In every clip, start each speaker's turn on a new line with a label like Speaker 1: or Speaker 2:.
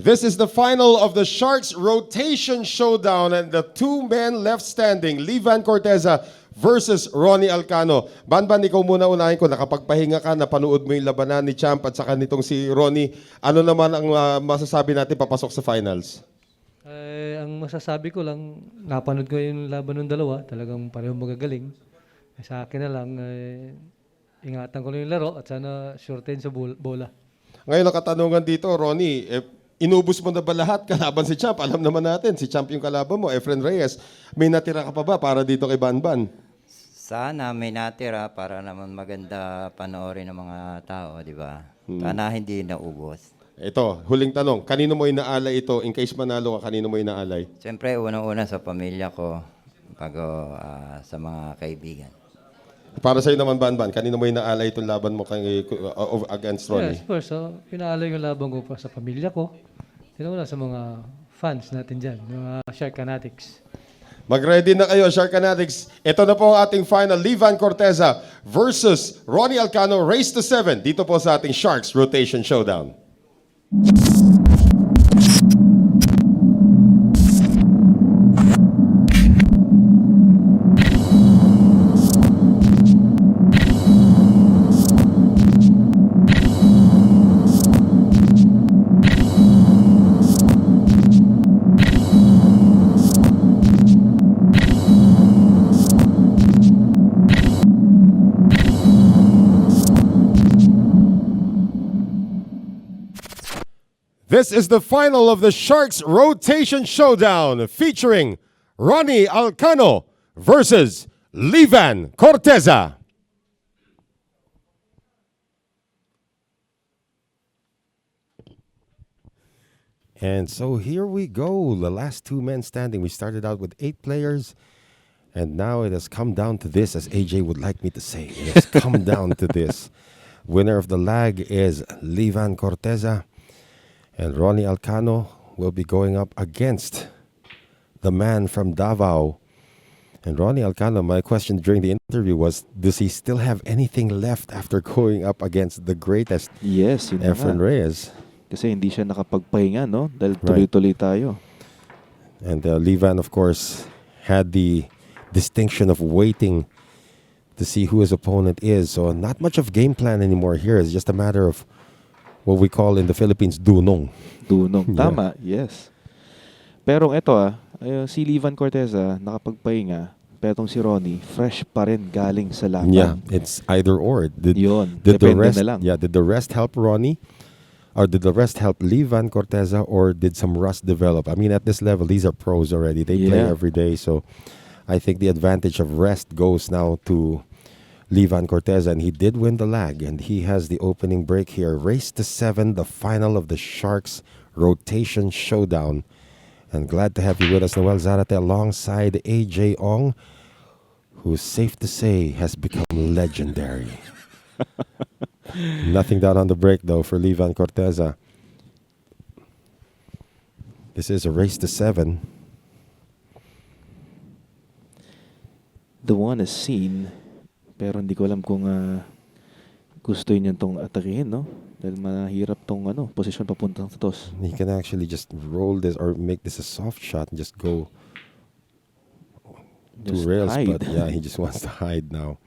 Speaker 1: This is the final of the Sharks Rotation Showdown, and the two men left standing, Vann Corteza versus Ronnie Alcano. Banban, ikaw muna unahin ko, nakapagpahinga ka, napanood mo yung labanan ni Champ at saka nitong si Ronnie. Ano naman ang masasabi natin papasok sa finals?
Speaker 2: Ang masasabi ko lang, napanood ko yung laban ng dalawa, talagang pareho magagaling. Sa akin na lang, ingatan ko lang yung laro at sana shorten sa bola.
Speaker 1: Ngayon ang katanungan dito, Ronnie, inubos mo na ba lahat kalaban si Champ? Alam naman natin, si Champ yung kalaban mo, Efren Reyes. May natira ka pa ba para dito kay Banban?
Speaker 3: Sana may natira para naman maganda panoorin ng mga tao, di ba? Sana hindi naubos.
Speaker 1: Ito, huling tanong, kanino mo inaalay ito? In case manalo ka, kanino mo inaalay?
Speaker 3: Siyempre, unang-una sa pamilya ko, bago sa mga kaibigan.
Speaker 1: Para sa'yo naman, Banban, kanino mo inaalay itong laban mo against Ronnie?
Speaker 2: Yes, of course. So, pinaalay yung laban ko pa sa pamilya ko. Tinawala sa mga fans natin dyan, mga Shark Fanatics.
Speaker 1: Mag-ready na kayo, Shark Fanatics. Ito na po ang ating final, Vann Corteza versus Ronnie Alcano, race to 7. Dito po sa ating Sharks Rotation Showdown. This is the final of the Sharks Rotation Showdown featuring Ronnie Alcano versus Vann Corteza. And so here we go, the last two men standing. We started out with 8 players, and now it has come down to this, as AJ would like me to say. It has come down to this. Winner of the lag is Vann Corteza. And Ronnie Alcano will be going up against the man from Davao. And Ronnie Alcano, my question during the interview was, does he still have anything left after going up against the greatest?
Speaker 4: Yes,
Speaker 1: Efren Reyes.
Speaker 4: Kasi hindi siya nakapagpahinga, no? Dahil tuloy-tuloy tayo.
Speaker 1: And Vann, of course, had the distinction of waiting to see who his opponent is. So not much of game plan anymore here. It's just a matter of what we call in the Philippines, dunong.
Speaker 4: Dunong.
Speaker 1: Yeah.
Speaker 4: Tama, yes. Pero ito si Vann Corteza, nakapagpahinga. Pero itong si Ronnie, fresh pa rin galing sa laban.
Speaker 1: Yeah, it's either or. Did
Speaker 4: Depende
Speaker 1: the rest,
Speaker 4: na lang.
Speaker 1: Yeah, did the rest help Ronnie? Or did the rest help Vann Corteza? Or did some rust develop? I mean, at this level, these are pros already. They play every day. So I think the advantage of rest goes now to Vann Corteza, and he did win the lag, and he has the opening break here. Race to 7, the final of the Sharks Rotation Showdown. And glad to have you with us, Noel Zarate, alongside AJ Ong, who, safe to say, has become legendary. Nothing down on the break, though, for Vann Corteza. This is a race to 7.
Speaker 4: The one is seen, pero hindi ko alam kung gusto niya itong atakihin, no? Dahil mahirap itong posisyon papuntang sa toss.
Speaker 1: He can actually just roll this or make this a soft shot and just go
Speaker 4: Just
Speaker 1: to rails.
Speaker 4: hide.
Speaker 1: But yeah, he just wants to hide now.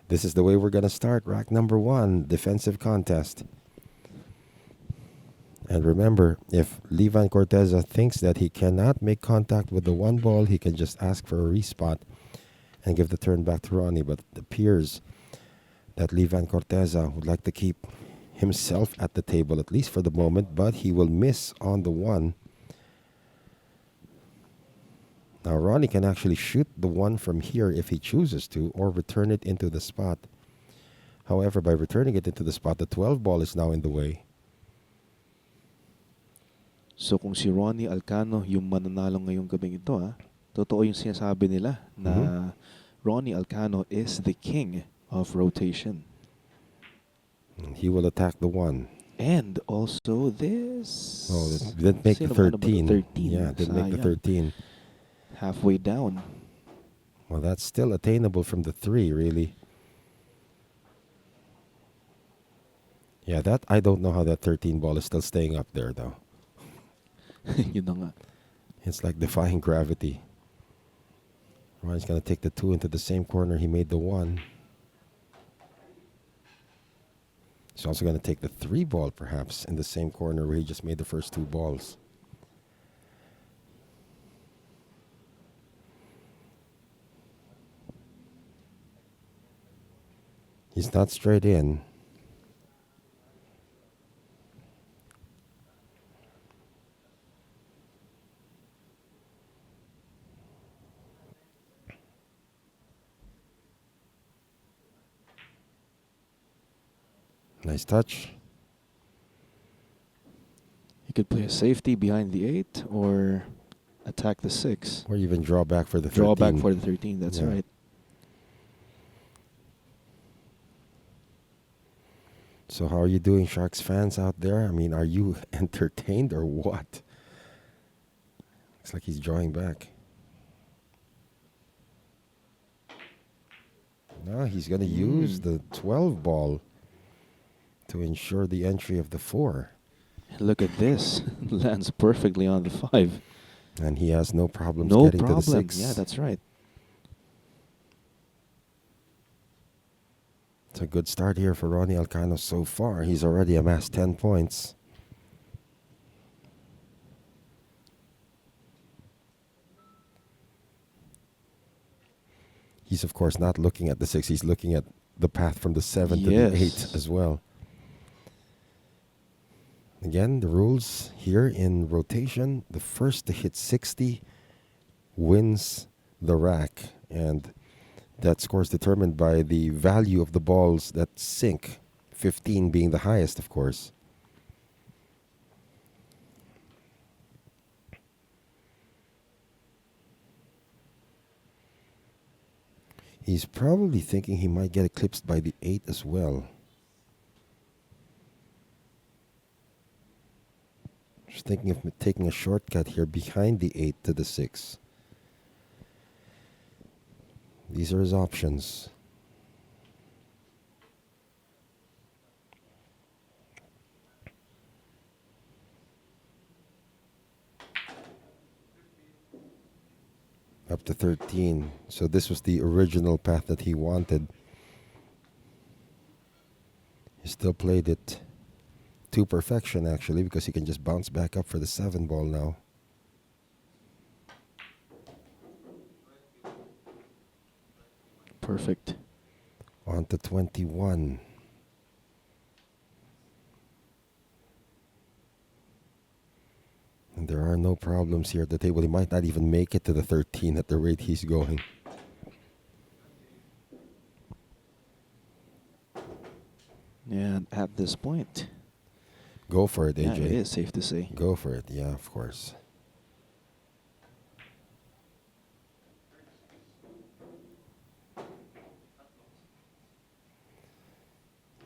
Speaker 1: This is the way we're going to start. Rack number 1, defensive contest. And remember, if Vann Corteza thinks that he cannot make contact with the 1 ball, he can just ask for a respot and give the turn back to Ronnie. But it appears that Vann Corteza would like to keep himself at the table, at least for the moment, but he will miss on the 1. Now, Ronnie can actually shoot the 1 from here if he chooses to, or return it into the spot. However, by returning it into the spot, the 12 ball is now in the way.
Speaker 4: So kung si Ronnie Alcano yung mananalo ngayong gabing ito, totoo yung sinasabi nila na Ronnie Alcano is the king of rotation.
Speaker 1: And he will attack the 1.
Speaker 4: And also this.
Speaker 1: Oh, it didn't make the
Speaker 4: Sino ba? Ano ba
Speaker 1: 13.
Speaker 4: 13?
Speaker 1: Yeah, didn't make the
Speaker 4: Sayang.
Speaker 1: 13.
Speaker 4: Halfway down.
Speaker 1: Well, that's still attainable from the 3, really. Yeah, that I don't know how that 13 ball is still staying up there, though.
Speaker 4: Yun na nga.
Speaker 1: It's like defying gravity. Ronnie's going to take the 2 into the same corner he made the 1. He's also going to take the 3 ball, perhaps, in the same corner where he just made the first 2 balls. He's not straight in. Nice touch.
Speaker 4: You could play a safety behind the 8 or attack the 6.
Speaker 1: Or even draw back for the 13.
Speaker 4: Draw back for the 13, that's
Speaker 1: Yeah.
Speaker 4: right.
Speaker 1: So how are you doing, Sharks fans out there? I mean, are you entertained or what? Looks like he's drawing back. No, he's going to use the 12 ball to ensure the entry of the 4.
Speaker 4: Look at this. Lands perfectly on the 5.
Speaker 1: And he has no problems
Speaker 4: No
Speaker 1: getting
Speaker 4: problem.
Speaker 1: to the 6.
Speaker 4: Yeah, that's right.
Speaker 1: It's a good start here for Ronnie Alcano so far. He's already amassed 10 points. He's, of course, not looking at the 6. He's looking at the path from the 7 to the 8 as well. Again, the rules here in rotation, the first to hit 60 wins the rack. And that score is determined by the value of the balls that sink, 15 being the highest, of course. He's probably thinking he might get eclipsed by the 8 as well. Just thinking of taking a shortcut here behind the 8 to the 6. These are his options. Up to 13. So this was the original path that he wanted. He still played it to perfection, actually, because he can just bounce back up for the 7 ball now.
Speaker 4: Perfect.
Speaker 1: On to 21. And there are no problems here at the table. He might not even make it to the 13 at the rate he's going.
Speaker 4: And at this point,
Speaker 1: Go for it, AJ.
Speaker 4: yeah, it is safe to say.
Speaker 1: Go for it, yeah, of course.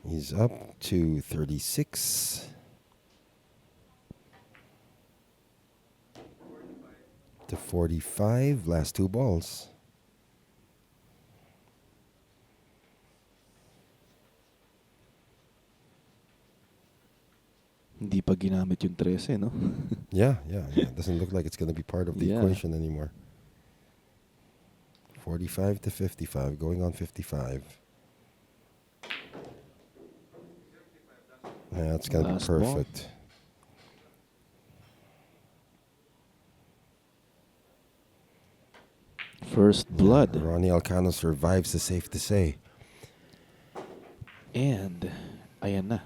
Speaker 1: He's up to 36. To 45, last 2 balls.
Speaker 4: Hindi pa ginamit yung 13, no?
Speaker 1: Yeah. It doesn't look like it's going to be part of the
Speaker 4: Yeah.
Speaker 1: equation anymore. 45 to 55, going on 55. Yeah, it's going to be
Speaker 4: Last ball.
Speaker 1: perfect.
Speaker 4: First blood.
Speaker 1: Ronnie Alcano survives, is safe to say.
Speaker 4: And ayan na.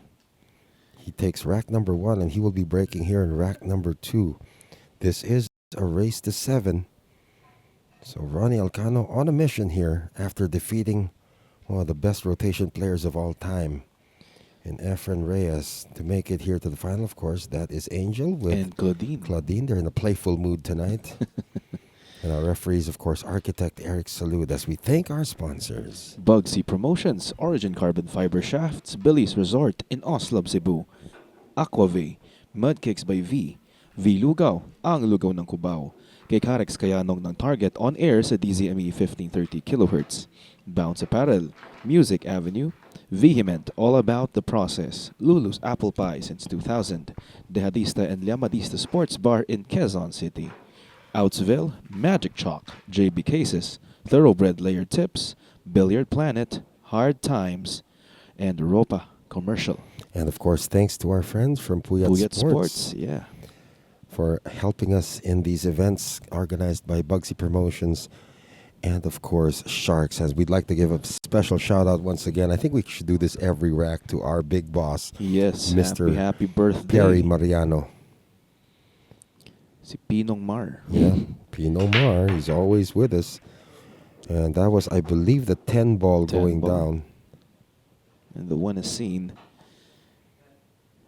Speaker 1: He takes rack number 1, and he will be breaking here in rack number 2. This is a race to 7. So Ronnie Alcano on a mission here after defeating one of the best rotation players of all time And Efren Reyes to make it here to the final, of course. That is Angel with
Speaker 4: And Claudine.
Speaker 1: Claudine. They're in a playful mood tonight. And our referees, of course, architect Eric Salud, as we thank our sponsors.
Speaker 4: Bugsy Promotions, Origin Carbon Fiber Shafts, Billy's Resort in Oslo, Cebu, Aquave, Mudkicks by V Lugaw, ang lugaw ng Cubao, kay Karex Kayanog ng Target on air sa DZME 1530 kHz, Bounce Apparel, Music Avenue, Vehement, all about the process, Lulu's Apple Pie since 2000, Dehadista and Llamadista Sports Bar in Quezon City, Outsville, Magic Chalk, JB Cases, Thoroughbred Layered Tips, Billiard Planet, Hard Times, and Ropa Commercial.
Speaker 1: And of course, thanks to our friends from Puyat,
Speaker 4: Puyat
Speaker 1: Sports,
Speaker 4: yeah.
Speaker 1: for helping us in these events organized by Bugsy Promotions. And of course, Sharks, as we'd like to give a special shout out once again. I think we should do this every rack to our big boss,
Speaker 4: Yes,
Speaker 1: Mr.
Speaker 4: happy birthday.
Speaker 1: Perry Mariano.
Speaker 4: Si Pinong Mar.
Speaker 1: Yeah, Pino Mar, he's always with us. And that was, I believe, the 10 ball
Speaker 4: 10
Speaker 1: going
Speaker 4: ball.
Speaker 1: down.
Speaker 4: And the one is seen.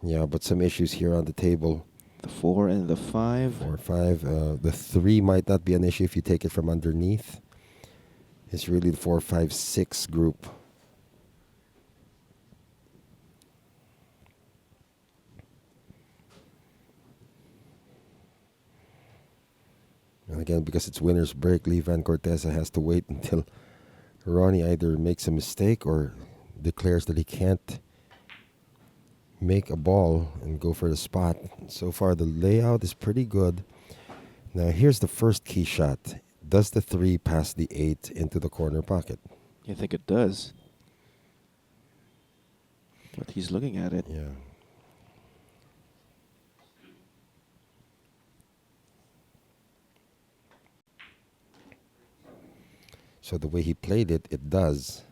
Speaker 1: Yeah, but some issues here on the table.
Speaker 4: The 4 and the 5.
Speaker 1: 4, 5. The 3 might not be an issue if you take it from underneath. It's really the 4, 5, 6 group. And again, because it's winner's break, Vann Corteza has to wait until Ronnie either makes a mistake or declares that he can't make a ball and go for the spot. So far, the layout is pretty good. Now, here's the first key shot. Does the 3 pass the 8 into the corner pocket?
Speaker 4: I think it does. But he's looking at it.
Speaker 1: Yeah. So the way he played it, it does.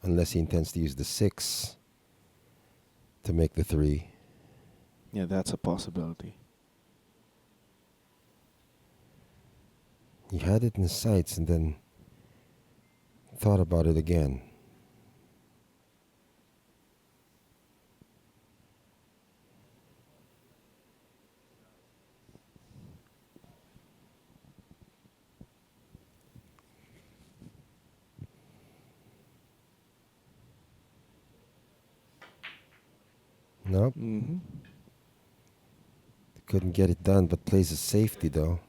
Speaker 1: Unless he intends to use the 6 to make the 3.
Speaker 4: Yeah, that's a possibility.
Speaker 1: He had it in his sights and then thought about it again. Nope.
Speaker 4: Mm-hmm.
Speaker 1: Couldn't get it done, but plays a safety though.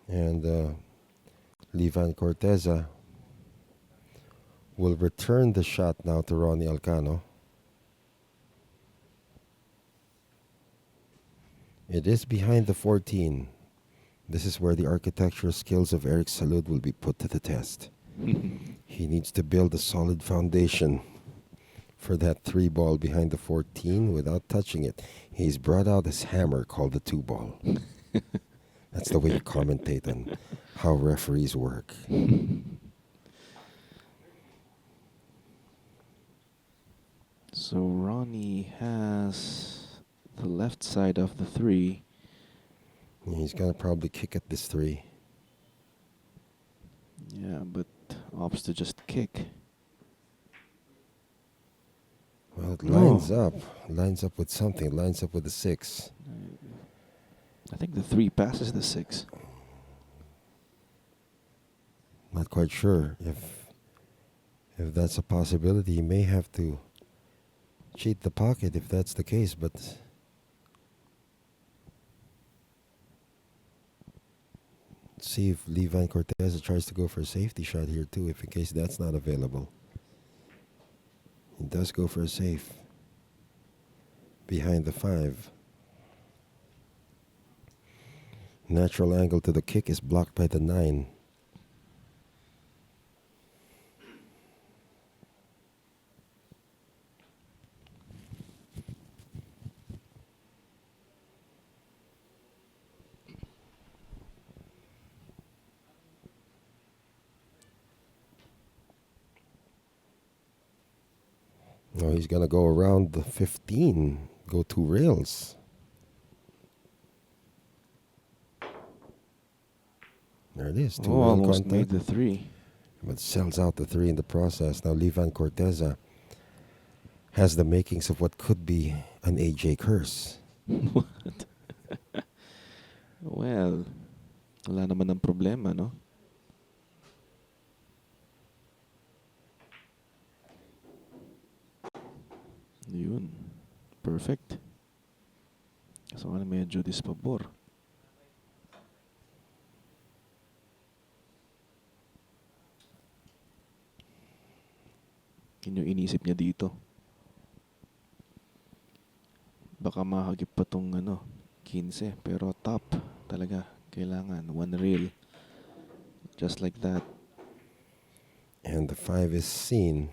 Speaker 1: And Vann Corteza will return the shot now to Ronato Alcano. It is behind the 14. This is where the architectural skills of Eric Salud will be put to the test. He needs to build a solid foundation for that 3 ball behind the 14 without touching it. He's brought out his hammer called the 2 ball. That's the way you commentate on how referees work.
Speaker 4: So Ronnie has the left side of the 3.
Speaker 1: He's going to probably kick at this 3.
Speaker 4: Yeah, but opts to just kick.
Speaker 1: Well, it lines up. Lines up with something. It lines up with the 6.
Speaker 4: I think the 3 passes the 6.
Speaker 1: Not quite sure if that's a possibility. He may have to cheat the pocket if that's the case, but see if Vann Corteza tries to go for a safety shot here too, if in case that's not available. He does go for a safe behind the 5. Natural angle to the kick is blocked by the 9. No, he's going to go around the 15, go 2 rails. There it is. 2-1
Speaker 4: almost
Speaker 1: contact.
Speaker 4: made the 3.
Speaker 1: But sells out the 3 in the process. Now, Vann Corteza has the makings of what could be an AJ curse.
Speaker 4: What? Well, wala naman ng problema, no? Yun. Perfect. So, ano medyo dispabor. Yun yung inisip niya dito. Baka makagip pa tong 15. Pero top talaga. Kailangan. 1 reel. Just like that.
Speaker 1: And the 5 is seen.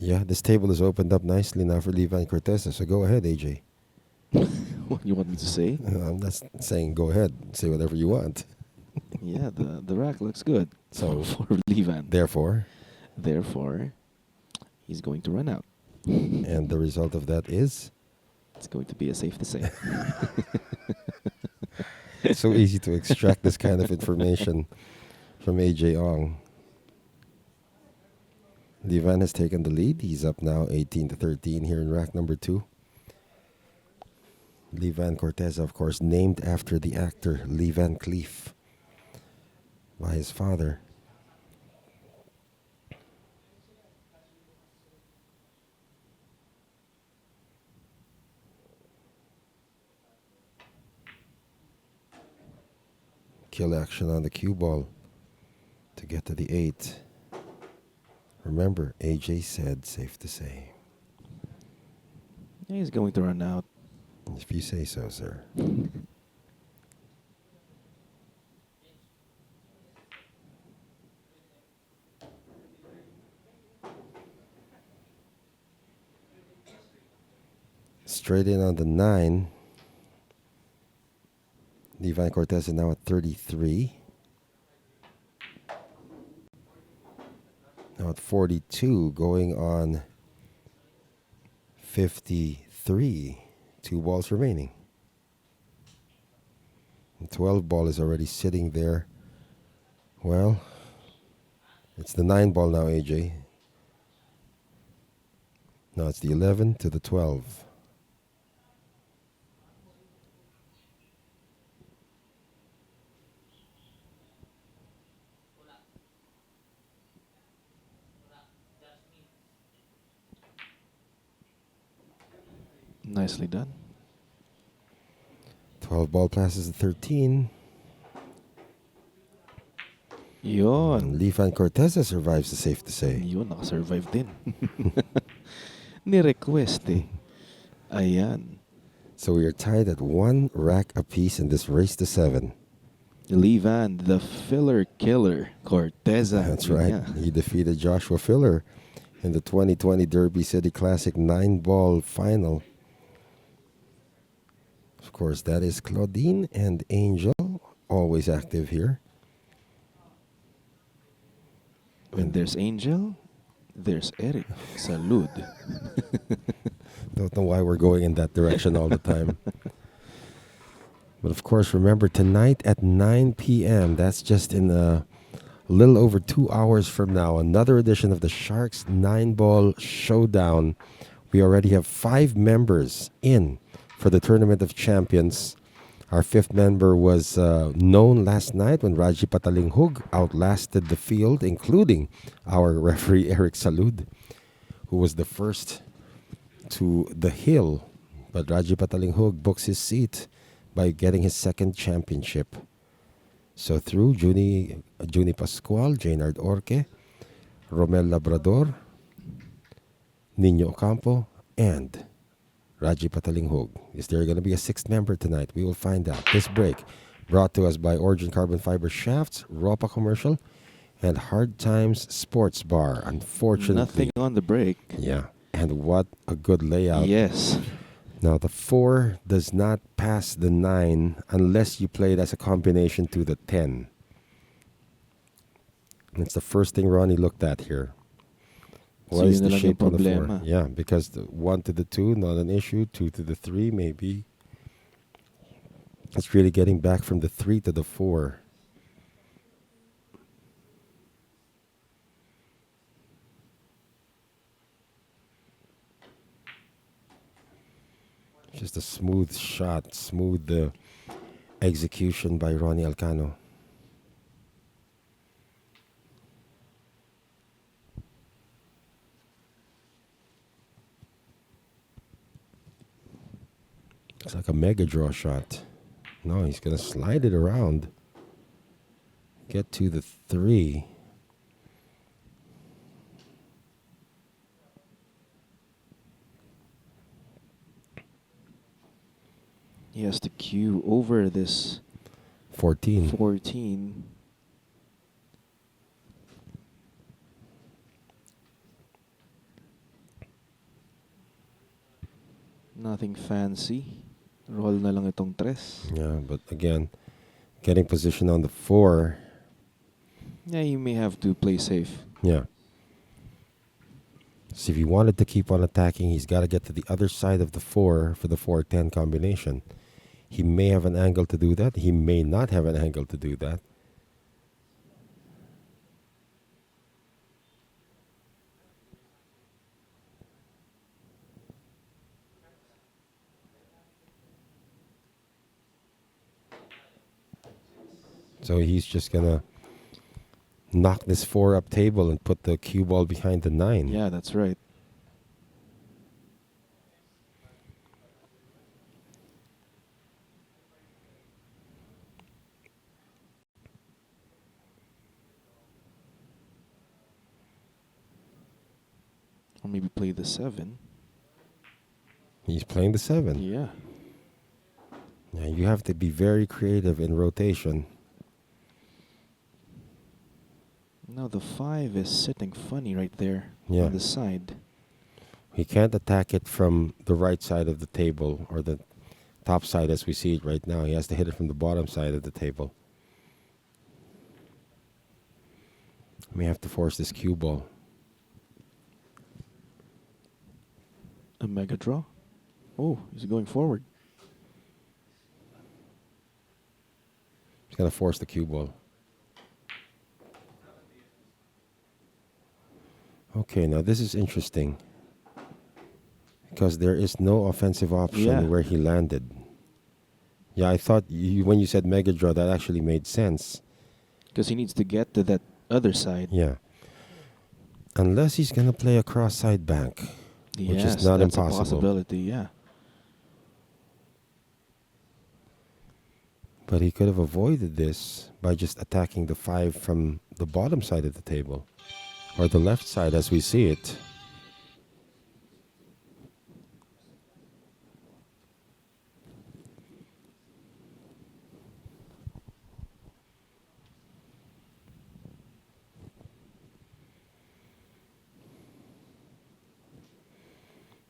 Speaker 1: Yeah, this table is opened up nicely now for Vann Corteza. So go ahead, AJ.
Speaker 4: What you want me to say?
Speaker 1: I'm not saying go ahead. Say whatever you want.
Speaker 4: Yeah, the rack looks good.
Speaker 1: So,
Speaker 4: for Vann.
Speaker 1: Therefore,
Speaker 4: he's going to run out.
Speaker 1: And the result of that is?
Speaker 4: It's going to be a safe to say.
Speaker 1: It's so easy to extract this kind of information from AJ Ong. Vann has taken the lead. He's up now 18-13 here in rack number 2. Vann Corteza, of course, named after the actor Lee Van Cleef by his father. Kill action on the cue ball to get to the 8. Remember, AJ said, safe to say.
Speaker 4: He's going to run out.
Speaker 1: If you say so, sir. Straight in on the 9. Vann Corteza now at 33. Now at 42, going on 53. 2 balls remaining. The 12 ball is already sitting there. Well, it's the 9 ball now, AJ. No, it's the 11 to the 12.
Speaker 4: Nicely done.
Speaker 1: 12 ball passes the 13.
Speaker 4: Yun.
Speaker 1: Vann Corteza survives, is safe to say.
Speaker 4: Yun, nakasurvive din. Ni-request eh. Ayan.
Speaker 1: So we are tied at 1 rack apiece in this race to 7.
Speaker 4: Vann, the filler killer, Corteza.
Speaker 1: That's right.
Speaker 4: Yeah.
Speaker 1: He defeated Joshua Filler in the 2020 Derby City Classic 9-ball final. Of course, that is Claudine and Angel, always active here.
Speaker 4: When there's Angel, there's Eric. Salud.
Speaker 1: Don't know why we're going in that direction all the time. But of course, remember, tonight at 9 p.m., that's just in a little over 2 hours from now, another edition of the Sharks 9-ball Showdown. We already have 5 members in for the Tournament of Champions. Our 5th member was known last night when Raji Patalinghug outlasted the field, including our referee Eric Salud, who was the first to the hill. But Raji Patalinghug books his seat by getting his 2nd championship. So through Juni Pascual, Jaynard Orque, Romel Labrador, Nino Ocampo, and Raji Patalinghug. Is there going to be a 6th member tonight? We will find out. This break brought to us by Origin Carbon Fiber Shafts, Ropa Commercial, and Hard Times Sports Bar. Unfortunately,
Speaker 4: Nothing on the break.
Speaker 1: yeah. And what a good layout.
Speaker 4: Yes.
Speaker 1: Now the 4 does not pass the 9 unless you play it as a combination to the 10. That's the first thing Ronnie looked at here.
Speaker 4: So
Speaker 1: What is
Speaker 4: yun
Speaker 1: the
Speaker 4: na lang
Speaker 1: shape
Speaker 4: yung
Speaker 1: on the 4?
Speaker 4: problema.
Speaker 1: Yeah, because the 1 to the 2, not an issue. 2 to the 3, maybe. It's really getting back from the 3 to the 4. Just a smooth shot, smooth execution by Ronnie Alcano. It's like a mega draw shot. No, he's going to slide it around. Get to the 3.
Speaker 4: He has to queue over this
Speaker 1: 14.
Speaker 4: 14. Nothing fancy. Roll na lang itong tres.
Speaker 1: Yeah, but again, getting position on the 4.
Speaker 4: Yeah, you may have to play safe.
Speaker 1: Yeah. So if he wanted to keep on attacking, he's got to get to the other side of the 4 for the 4-10 combination. He may have an angle to do that. He may not have an angle to do that. So he's just going to knock this 4 up table and put the cue ball behind the 9.
Speaker 4: Yeah, that's right. Or maybe play the 7.
Speaker 1: He's playing the 7.
Speaker 4: Yeah.
Speaker 1: Yeah, you have to be very creative in rotation.
Speaker 4: Now the 5 is sitting funny right there
Speaker 1: Yeah.
Speaker 4: on the side.
Speaker 1: He can't attack it from the right side of the table or the top side as we see it right now. He has to hit it from the bottom side of the table. May have to force this cue ball.
Speaker 4: A mega draw. Oh, he's going forward.
Speaker 1: He's going to force the cue ball. Okay, now this is interesting. Because there is no offensive option
Speaker 4: Yeah.
Speaker 1: where he landed. Yeah, I thought when you said mega draw, that actually made sense.
Speaker 4: Because he needs to get to that other side.
Speaker 1: Yeah. Unless he's going to play a cross-side bank. Which is
Speaker 4: Yes,
Speaker 1: not
Speaker 4: that's
Speaker 1: impossible.
Speaker 4: a possibility, yeah.
Speaker 1: But he could have avoided this by just attacking the 5 from the bottom side of the table. Or the left side as we see it.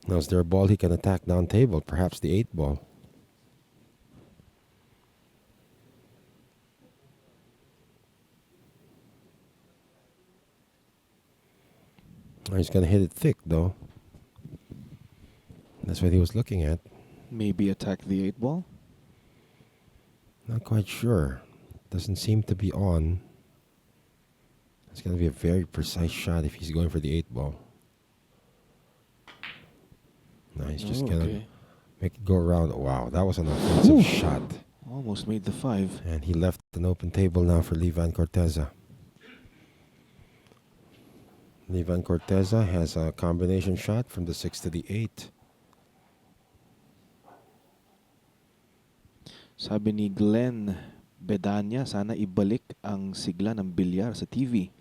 Speaker 1: Now is there a ball he can attack down table? Perhaps the 8 ball. He's going to hit it thick, though. That's what he was looking at.
Speaker 4: Maybe attack the 8 ball.
Speaker 1: Not quite sure. Doesn't seem to be on. It's going to be a very precise shot if he's going for the 8 ball. No, he's just going to make it go around. Wow, that was an offensive shot.
Speaker 4: Almost made the 5.
Speaker 1: And he left an open table now for Vann Corteza. Vann Corteza has a combination shot from the 6 to the 8.
Speaker 4: Sabi ni Glenn Bedanya, sana ibalik ang sigla ng bilyar sa TV.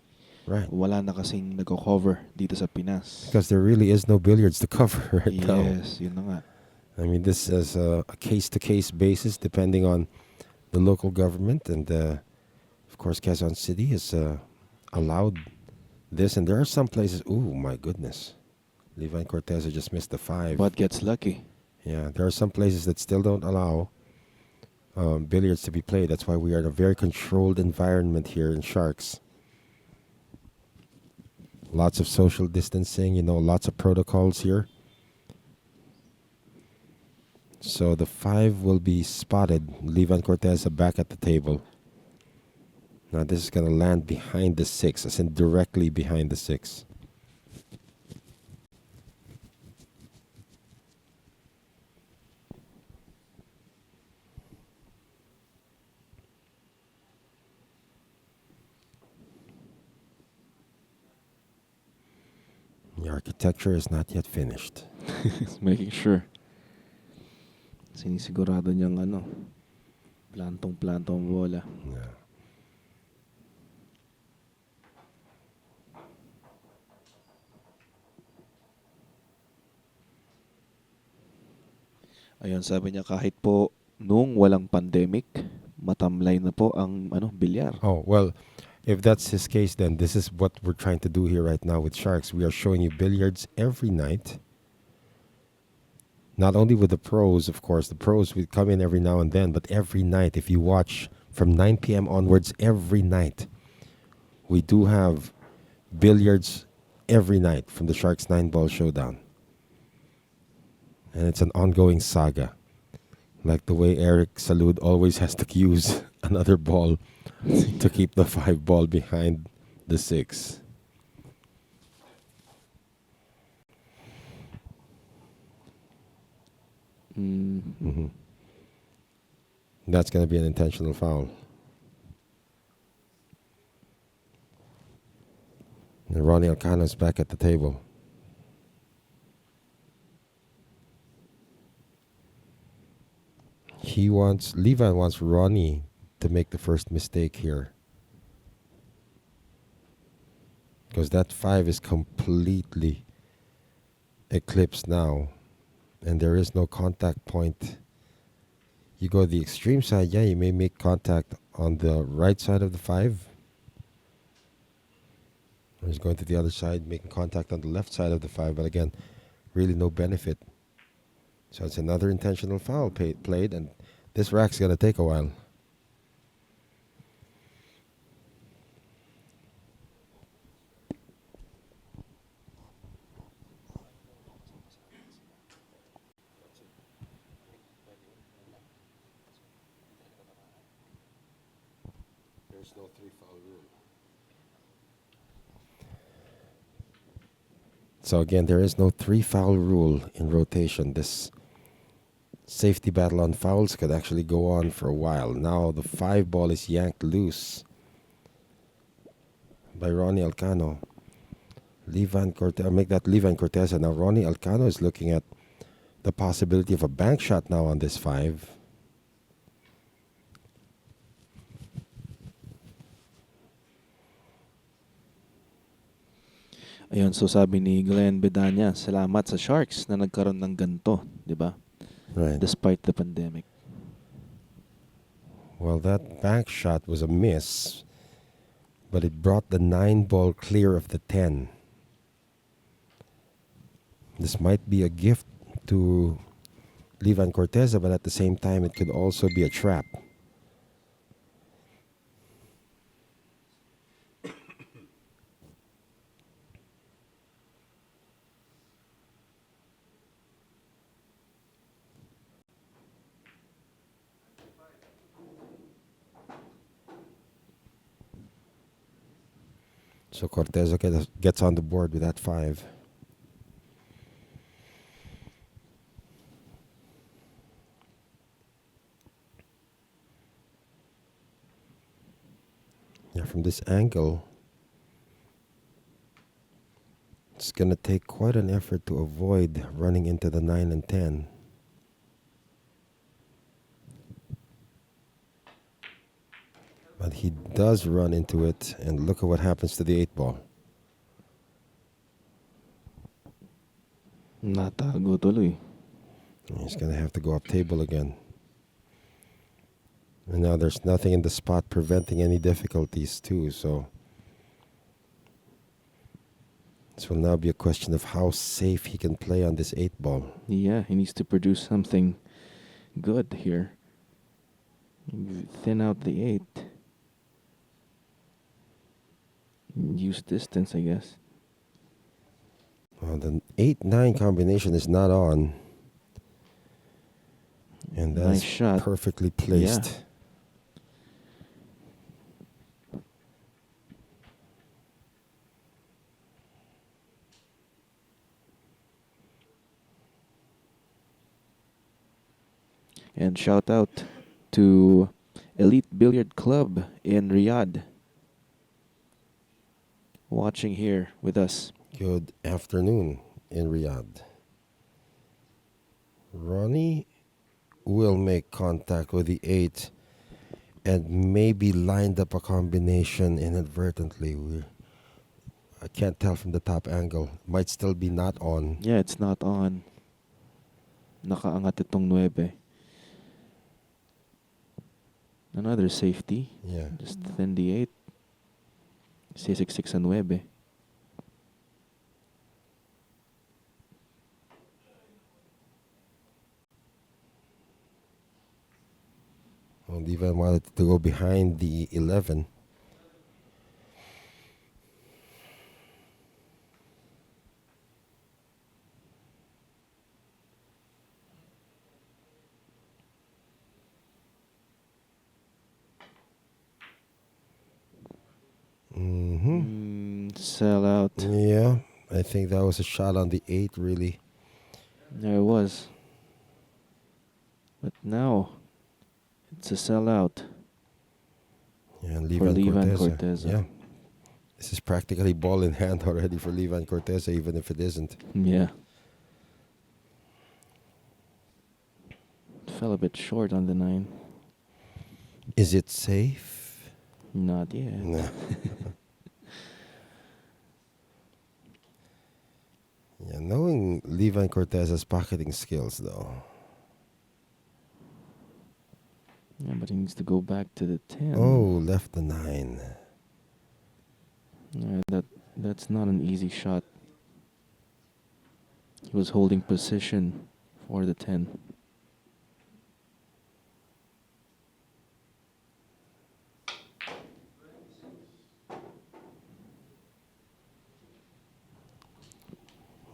Speaker 1: Right.
Speaker 4: Wala na kasing nagko-cover dito sa Pinas.
Speaker 1: Because there really is no billiards to cover right now.
Speaker 4: Yes, yun na nga.
Speaker 1: I mean, this is a case-to-case basis depending on the local government. And, of course, Quezon City has allowed this. And there are some places, ooh, my goodness. Vann Corteza just missed the 5.
Speaker 4: But gets lucky.
Speaker 1: Yeah, there are some places that still don't allow billiards to be played. That's why we are in a very controlled environment here in Sharks. Lots of social distancing, lots of protocols here. So the 5 will be spotted. Vann Corteza back at the table. Now this is going to land behind the 6, as in directly behind the 6. The architecture is not yet finished.
Speaker 4: Making sure. Sinisigurado niyang plantong-plantong bola.
Speaker 1: Yeah.
Speaker 4: Ayun, sabi niya kahit po nung walang pandemic, matamlay na po ang bilyar.
Speaker 1: Oh, well, if that's his case, then this is what we're trying to do here right now with Sharks. We are showing you billiards every night. Not only with the pros, of course. The pros will come in every now and then, but every night, if you watch from 9 p.m. onwards, every night, we do have billiards every night from the Sharks 9-ball showdown. And it's an ongoing saga. Like the way Eric Salud always has to use another ball to keep the 5 ball behind the 6. Mm-hmm. That's going to be an intentional foul. And Ronnie Alcano is back at the table. Vann wants Ronnie to make the first mistake here. Because that 5 is completely eclipsed now. And there is no contact point. You go to the extreme side, yeah, you may make contact on the right side of the 5. Or he's going to the other side, making contact on the left side of the 5. But again, really no benefit. So it's another intentional foul played, and this rack's going to take a while. There's no 3-foul rule. So again, there is no 3-foul rule in rotation. This safety battle on fouls could actually go on for a while. Now the 5 ball is yanked loose by Ronnie Alcano. Vann Corteza, make that Vann Corteza. Now Ronnie Alcano is looking at the possibility of a bank shot now on this 5.
Speaker 4: Ayun, so sabi ni Glenn Bedanya, salamat sa Sharks na nagkaroon ng ganito, di ba?
Speaker 1: Right.
Speaker 4: Despite the pandemic.
Speaker 1: Well, that bank shot was a miss, but it brought the 9 ball clear of the 10. This might be a gift to Vann Corteza, but at the same time, it could also be a trap. So Corteza gets on the board with that 5. Yeah, from this angle, it's going to take quite an effort to avoid running into the 9 and 10. But he does run into it, and look at what happens to the 8 ball.
Speaker 4: Natago tuloy.
Speaker 1: He's going to have to go up table again. And now there's nothing in the spot preventing any difficulties too, so This will now be a question of how safe he can play on this 8 ball.
Speaker 4: Yeah, he needs to produce something good here. Thin out the 8. Use distance, I guess.
Speaker 1: Well, the 8-9 combination is not on. And that's
Speaker 4: Nice shot.
Speaker 1: perfectly placed.
Speaker 4: And shout out to Elite Billiard Club in Riyadh. Watching here with us.
Speaker 1: Good afternoon in Riyadh. Ronnie will make contact with the 8 and maybe lined up a combination inadvertently. I can't tell from the top angle. Might still be not on.
Speaker 4: Yeah, it's not on. Nakaangat itong 9. Another safety.
Speaker 1: Yeah.
Speaker 4: Just thin the 8. Sisik-6 sa 9.
Speaker 1: Well, Levan wanted to go behind the 11.
Speaker 4: Sell out.
Speaker 1: Yeah, I think that was a shot on the 8, really.
Speaker 4: There it was. But now, it's a sellout.
Speaker 1: Yeah, and
Speaker 4: For Levan
Speaker 1: Corteza.
Speaker 4: Corteza.
Speaker 1: Yeah. This is practically ball in hand already for Levan Corteza, even if it isn't.
Speaker 4: Yeah. Fell a bit short on the 9.
Speaker 1: Is it safe?
Speaker 4: Not yet.
Speaker 1: No. Yeah, knowing Levan Corteza's pocketing skills, though.
Speaker 4: Yeah, but he needs to go back to the 10.
Speaker 1: Oh, left the 9.
Speaker 4: That's not an easy shot. He was holding position for the 10.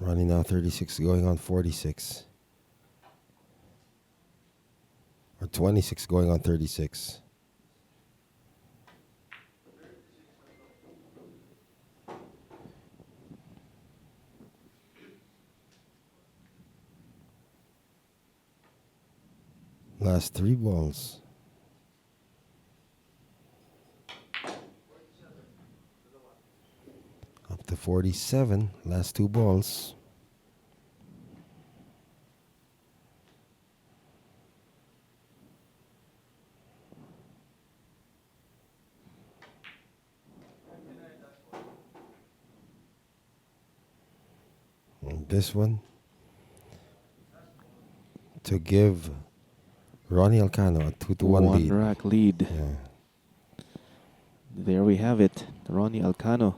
Speaker 1: Ronnie now 36, going on 46. Or 26, going on 36. Last 3 balls. Up to 47, last 2 balls. And this one to give Ronnie Alcano a 2-1 lead.
Speaker 4: Rack lead.
Speaker 1: Yeah.
Speaker 4: There we have it. Ronnie Alcano.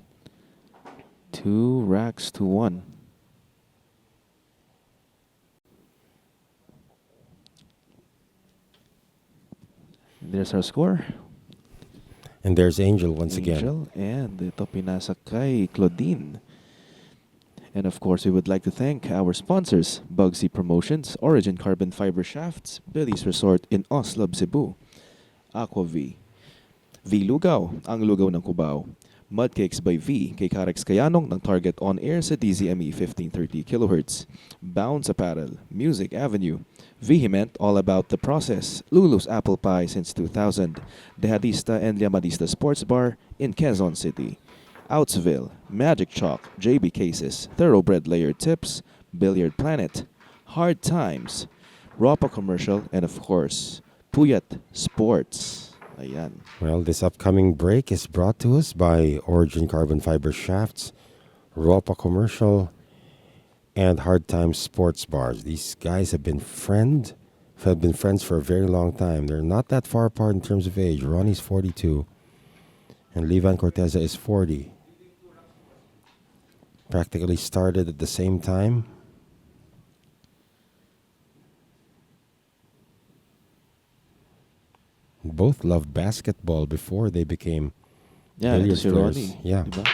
Speaker 4: 2 racks to 1. There's our score.
Speaker 1: And there's Angel once again.
Speaker 4: Angel, and ito pinasa kay Claudine. And of course, we would like to thank our sponsors, Bugsy Promotions, Origin Carbon Fiber Shafts, Billy's Resort in Oslab, Cebu, Aqua-V, V Lugaw, ang lugaw ng Cubao, Mudcakes by V, kay Karex Kayanong ng Target On Air sa DZME 1530 kHz, Bounce Apparel, Music Avenue, Vehement, all about the process, Lulu's Apple Pie since 2000, Dehadista and Llamadista Sports Bar in Quezon City, Outsville, Magic Chalk, JB Cases, Thoroughbred Layered Tips, Billiard Planet, Hard Times, Ropa Commercial, and of course, Puyat Sports. Ayan.
Speaker 1: Well, this upcoming break is brought to us by Origin Carbon Fiber Shafts, Ropa Commercial, and Hard Times Sports Bars. These guys have been friends for a very long time. They're not that far apart in terms of age. Ronnie's 42, and Levan Corteza is 40. practically started at the same time. Both loved basketball before they became
Speaker 4: Yan, ito
Speaker 1: billiards
Speaker 4: si
Speaker 1: players.
Speaker 4: Ronnie.
Speaker 1: Yeah.
Speaker 4: Diba?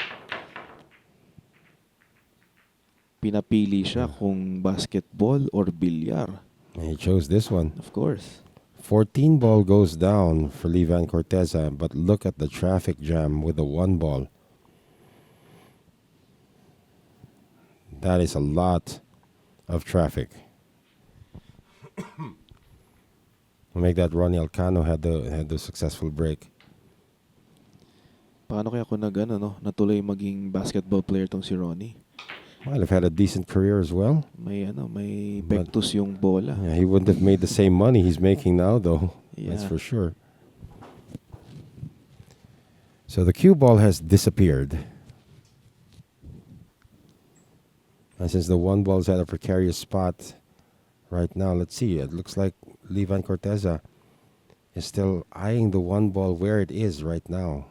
Speaker 4: Pinapili siya kung basketball or bilyar.
Speaker 1: And he chose this one.
Speaker 4: Of course.
Speaker 1: 14 ball goes down for Vann Corteza, but look at the traffic jam with the 1 ball. That is a lot of traffic. Make that Ronato Alcano had the successful break.
Speaker 4: Paano kaya kung natuloy maging basketball player tong si Ronnie?
Speaker 1: Might have had a decent career as well.
Speaker 4: May pectus yung bola.
Speaker 1: Yeah, he wouldn't have made the same money he's making now, though.
Speaker 4: Yeah.
Speaker 1: That's for sure. So the cue ball has disappeared. And since the 1 ball's at a precarious spot right now, let's see. It looks like Vann Corteza is still eyeing the 1 ball where it is right now.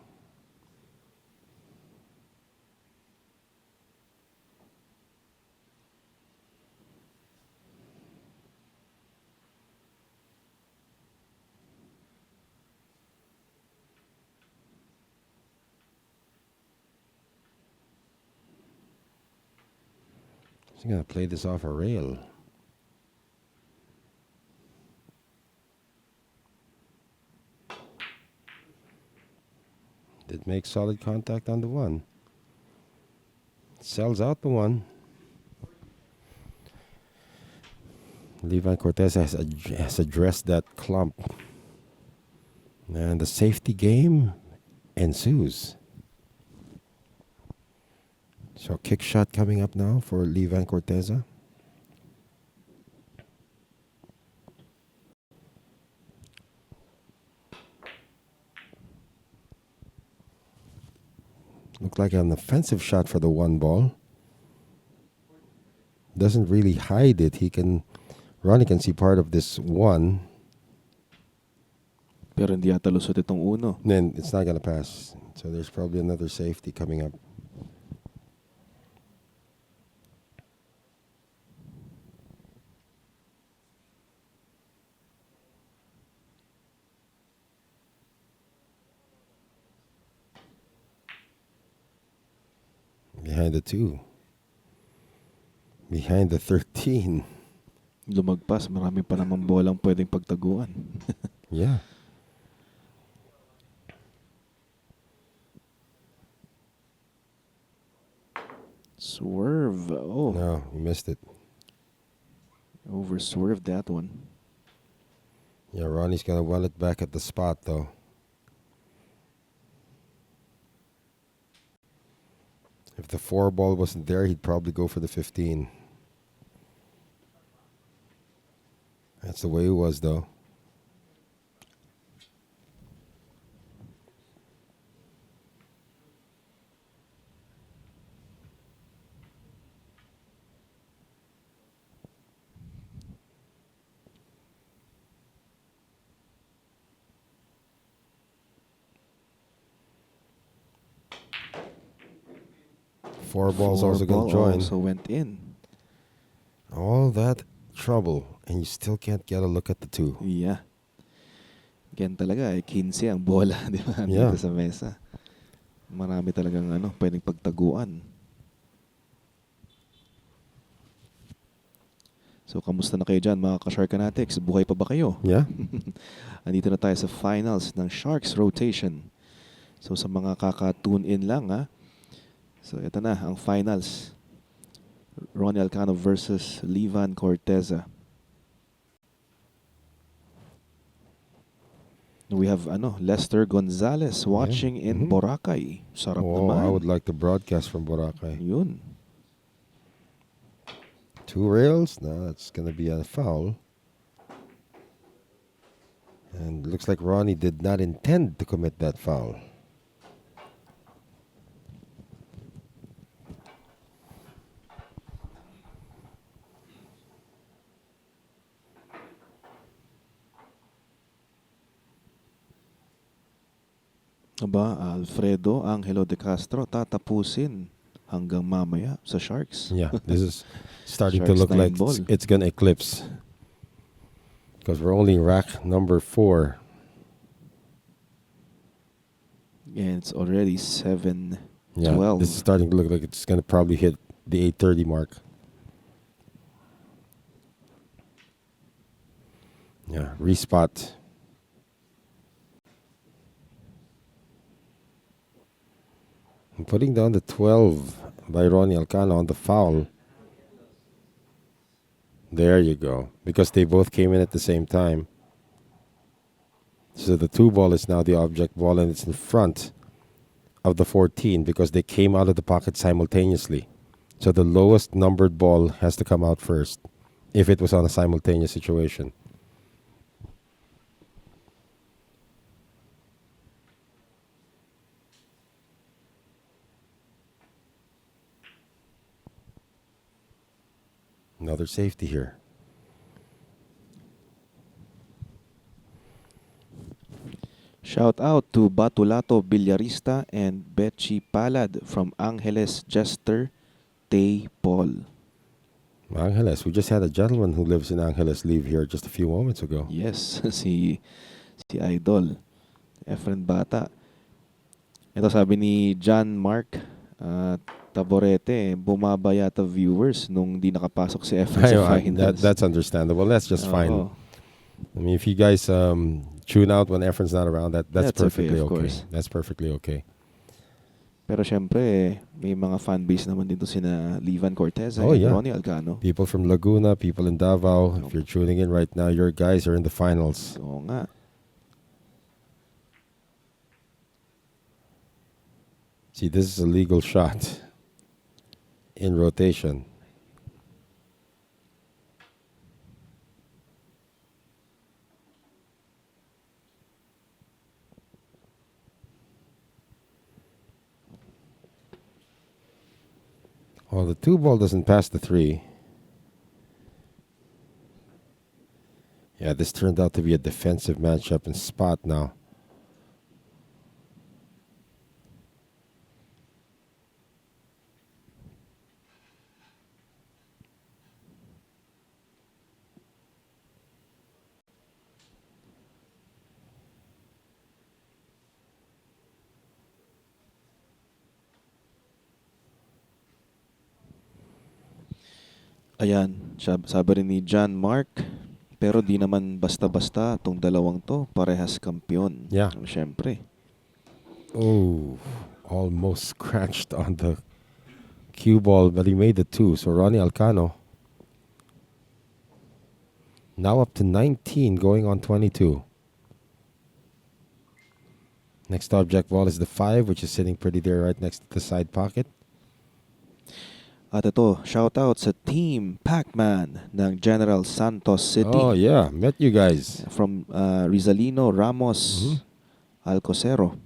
Speaker 1: He's going to play this off a rail. Did make solid contact on the 1. Sells out the 1. Vann Corteza has addressed that clump. And the safety game ensues. So kick shot coming up now for Vann Corteza. Looked like an offensive shot for the 1 ball. Doesn't really hide it. Ronnie can see part of this 1.
Speaker 4: Pero hindi yata lusot itong uno.
Speaker 1: Then it's not going to pass. So there's probably another safety coming up. Behind the 2. Behind the 13.
Speaker 4: Lumagpas, marami pa namang bolang pwedeng pagtaguan.
Speaker 1: Yeah.
Speaker 4: Swerve. Oh.
Speaker 1: No, you missed it.
Speaker 4: Over swerved that one.
Speaker 1: Yeah, Ronnie's going to well it back at the spot, though. If the 4 ball wasn't there, he'd probably go for the 15. That's the way it was, though. Four balls also going to join.
Speaker 4: Also went in.
Speaker 1: All that trouble, and you still can't get a look at the 2.
Speaker 4: Yeah. Again talaga, 15 ang bola, di ba?
Speaker 1: Yeah.
Speaker 4: Dito sa mesa. Marami talagang pwedeng pagtaguan. So, kamusta na kayo dyan, mga ka-Sharkanatics? Buhay pa ba kayo?
Speaker 1: Yeah.
Speaker 4: Andito na tayo sa finals ng Sharks Rotation. So, sa mga kaka-tune in lang, ha? So, ito na, ang finals. Ronato Alcano versus Vann Corteza. We have Lester Gonzalez watching in Boracay. Sarap naman.
Speaker 1: I would like to broadcast from Boracay.
Speaker 4: Yun.
Speaker 1: 2 rails. No, that's going to be a foul. And looks like Ronnie did not intend to commit that foul.
Speaker 4: Aba, Alfredo Angelo de Castro tatapusin hanggang mamaya sa Sharks.
Speaker 1: Yeah, this is starting to
Speaker 4: Sharks
Speaker 1: look
Speaker 4: 9
Speaker 1: like
Speaker 4: ball.
Speaker 1: it's going to eclipse. Because we're only in rack number 4.
Speaker 4: And it's already 7-12.
Speaker 1: Yeah, this is starting to look like it's going to probably hit the 8:30 mark. Yeah, respot. I'm putting down the 12 by Ronato Alcano on the foul. There you go. Because they both came in at the same time. So the 2 ball is now the object ball, and it's in front of the 14 because they came out of the pocket simultaneously. So the lowest numbered ball has to come out first if it was on a simultaneous situation. Another safety here.
Speaker 4: Shout out to Batulato Billarista and Betchy Palad from Angeles Jester Tay Paul.
Speaker 1: Angeles. We just had a gentleman who lives in Angeles leave here just a few moments ago.
Speaker 4: Yes, si Idol. Efren Bata. Ito sabi ni John Mark Taborete, bumaba yata viewers nung di nakapasok si Efren sa finals.
Speaker 1: That's understandable. That's just fine.
Speaker 4: Oo.
Speaker 1: I mean, if you guys tune out when Efren's not around, that's perfectly
Speaker 4: okay, of
Speaker 1: okay.
Speaker 4: course.
Speaker 1: That's perfectly okay.
Speaker 4: Pero syempre, may mga fanbase naman dito sina Vann Corteza
Speaker 1: Oh,
Speaker 4: and
Speaker 1: yeah.
Speaker 4: Ronnie Alcano.
Speaker 1: People from Laguna, people in Davao. If you're tuning in right now, your guys are in the finals.
Speaker 4: Oo nga.
Speaker 1: See, this is a legal shot in rotation. Well, the 2 ball doesn't pass the 3. Yeah, this turned out to be a defensive matchup in spot now.
Speaker 4: Ayan, sabi rin ni John Mark, pero di naman basta-basta tong dalawang to, parehas kampiyon.
Speaker 1: Yeah.
Speaker 4: Syempre.
Speaker 1: Oh, almost scratched on the cue ball, but he made the 2. So Ronnie Alcano now up to 19, going on 22. Next object ball is the 5, which is sitting pretty there right next to the side pocket.
Speaker 4: At ito, shout out sa Team Pac-Man ng General Santos City.
Speaker 1: Oh, yeah. Met you guys.
Speaker 4: From Rizalino Ramos Alcocero.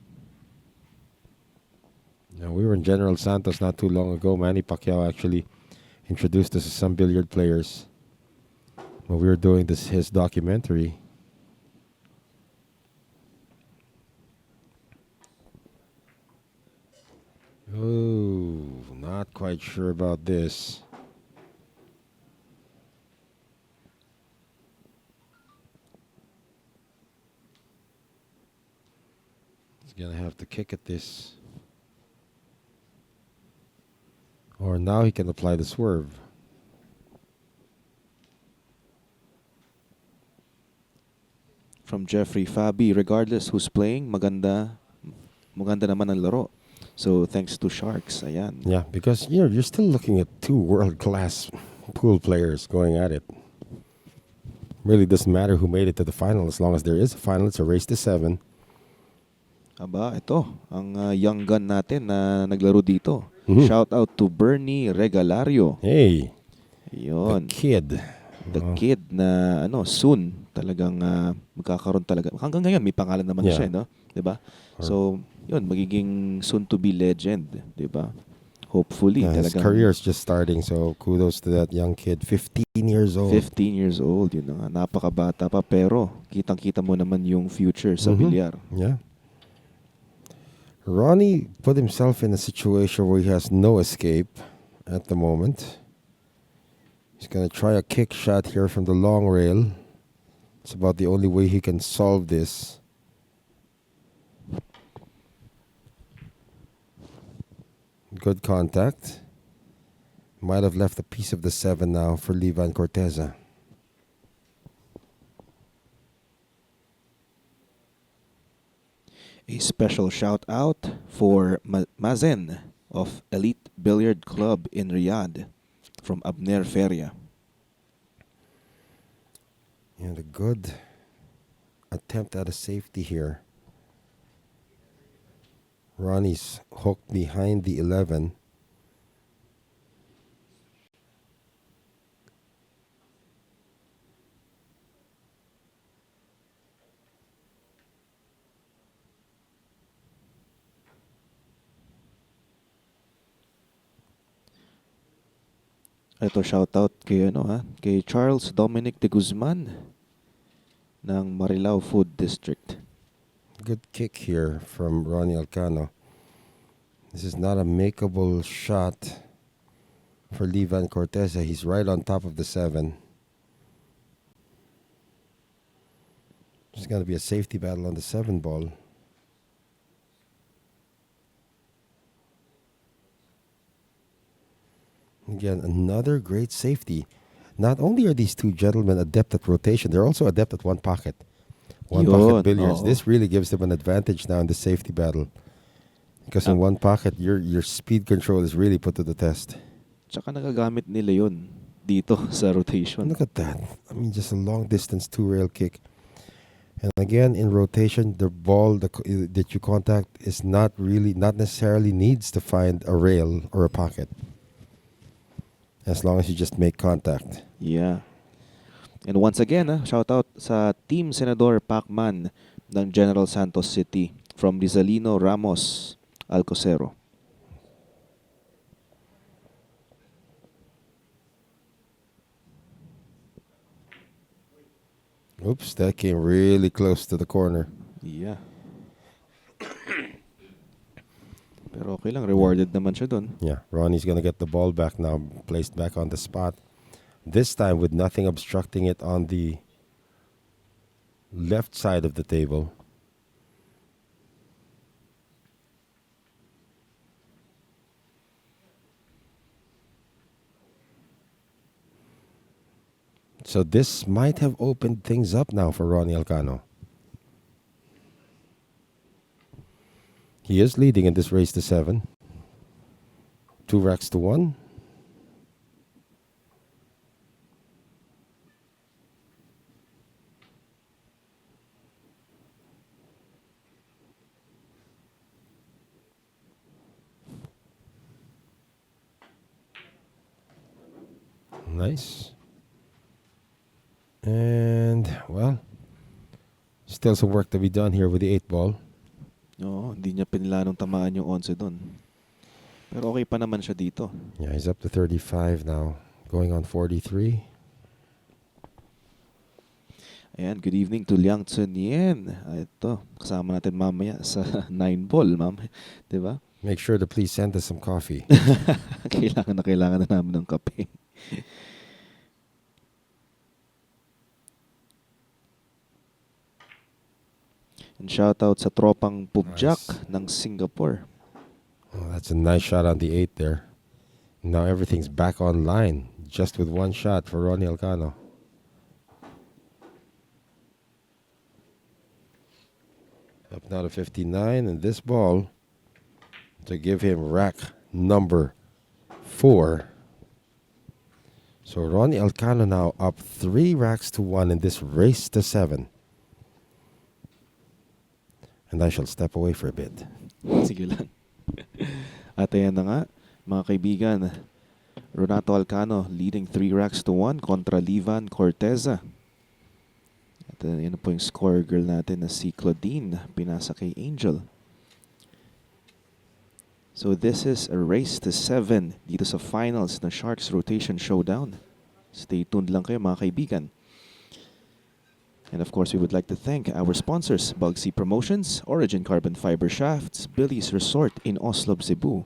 Speaker 1: Yeah, we were in General Santos not too long ago. Manny Pacquiao actually introduced us to some billiard players when we were doing his documentary. Oh, not quite sure about this. He's going to have to kick at this. Or now he can apply the swerve.
Speaker 4: From Jeffrey Fabi, regardless who's playing, maganda naman ang laro. So thanks to Sharks, ayan.
Speaker 1: Yeah, because you're still looking at 2 world-class pool players going at it. Really doesn't matter who made it to the final as long as there is a final. It's a race to 7.
Speaker 4: Aba, ito, ang young gun natin na naglaro dito.
Speaker 1: Mhm.
Speaker 4: Shout out to Bernie Regalario.
Speaker 1: Hey,
Speaker 4: Yun.
Speaker 1: the kid.
Speaker 4: The kid na soon talagang magkakaroon talaga. Hanggang ngayon may pangalan naman
Speaker 1: Yeah.
Speaker 4: siya, no? 'Di ba? So, yun magiging soon to be legend, 'di ba? Hopefully
Speaker 1: Yeah, his
Speaker 4: talagang
Speaker 1: career's just starting, so kudos to that young kid. 15 years old.
Speaker 4: 15 years old, yun na nga, napakabata pa pero kitang-kita mo naman yung future sa
Speaker 1: Mhm.
Speaker 4: bilyar.
Speaker 1: Yeah. Ronnie put himself in a situation where he has no escape at the moment. He's going to try a kick shot here from the long rail. It's about the only way he can solve this. Good contact. Might have left a piece of the 7 now for Vann Corteza.
Speaker 4: A special shout out for Mazen of Elite Billiard Club in Riyadh from Abner Feria.
Speaker 1: And a good attempt at a safety here. Ronnie's hooked behind the 11.
Speaker 4: Ito shoutout kay Charles Dominic de Guzman ng Marilao Food District.
Speaker 1: Good kick here from Ronnie Alcano. This is not a makeable shot for Vann Corteza. He's right on top of the 7. There's going to be a safety battle on the 7 ball. Again, another great safety. Not only are these two gentlemen adept at rotation, they're also adept at one pocket. One pocket billiards. This really gives them an advantage now in the safety battle. Because in one pocket, your speed control is really put to the test.
Speaker 4: Tsaka nagagamit nila yun dito sa rotation.
Speaker 1: Look at that. I mean, just a long distance 2-rail kick. And again, in rotation, the ball that you contact is not necessarily needs to find a rail or a pocket. As long as you just make contact.
Speaker 4: Yeah. And once again, shout out sa Team Senador Pacman ng General Santos City from Rizalino Ramos Alcocero.
Speaker 1: Oops, that came really close to the corner.
Speaker 4: Yeah. Pero okay lang, rewarded naman siya dun.
Speaker 1: Yeah, Ronnie's going to get the ball back now, placed back on the spot. This time with nothing obstructing it on the left side of the table. So this might have opened things up now for Ronnie Alcano. He is leading in this race to 7. 2 racks to 1. Nice. And, well, still some work to be done here with the 8 ball.
Speaker 4: Oo, hindi niya pinilanong tamaan yung 11 dun. Pero okay pa naman siya dito.
Speaker 1: Yeah, he's up to 35 now. Going on 43.
Speaker 4: Ayan, good evening to Liang Chun-yen. Ito, kasama natin mamaya sa 9 ball, ma'am. Diba?
Speaker 1: Make sure to please send us some coffee.
Speaker 4: kailangan na namin ng kape. And shout out sa tropang Pubjak ng Singapore.
Speaker 1: Oh, that's a nice shot on the 8 there. Now everything's back online. Just with one shot for Ronnie Alcano. Up now to 59, and this ball to give him rack number 4. So Ronnie Alcano now up 3 racks to 1 in this race to 7. And I shall step away for a bit.
Speaker 4: Sige lang. At ayan na nga, mga kaibigan, Ronato Alcano leading 3 racks to 1 kontra Vann Corteza. At yan po yung score girl natin na si Claudine, pinasa kay Angel. So this is a race to 7 dito sa finals na Sharks Rotation Showdown. Stay tuned lang kayo mga kaibigan. And of course, we would like to thank our sponsors, Bugsy Promotions, Origin Carbon Fiber Shafts, Billy's Resort in Oslo, Cebu,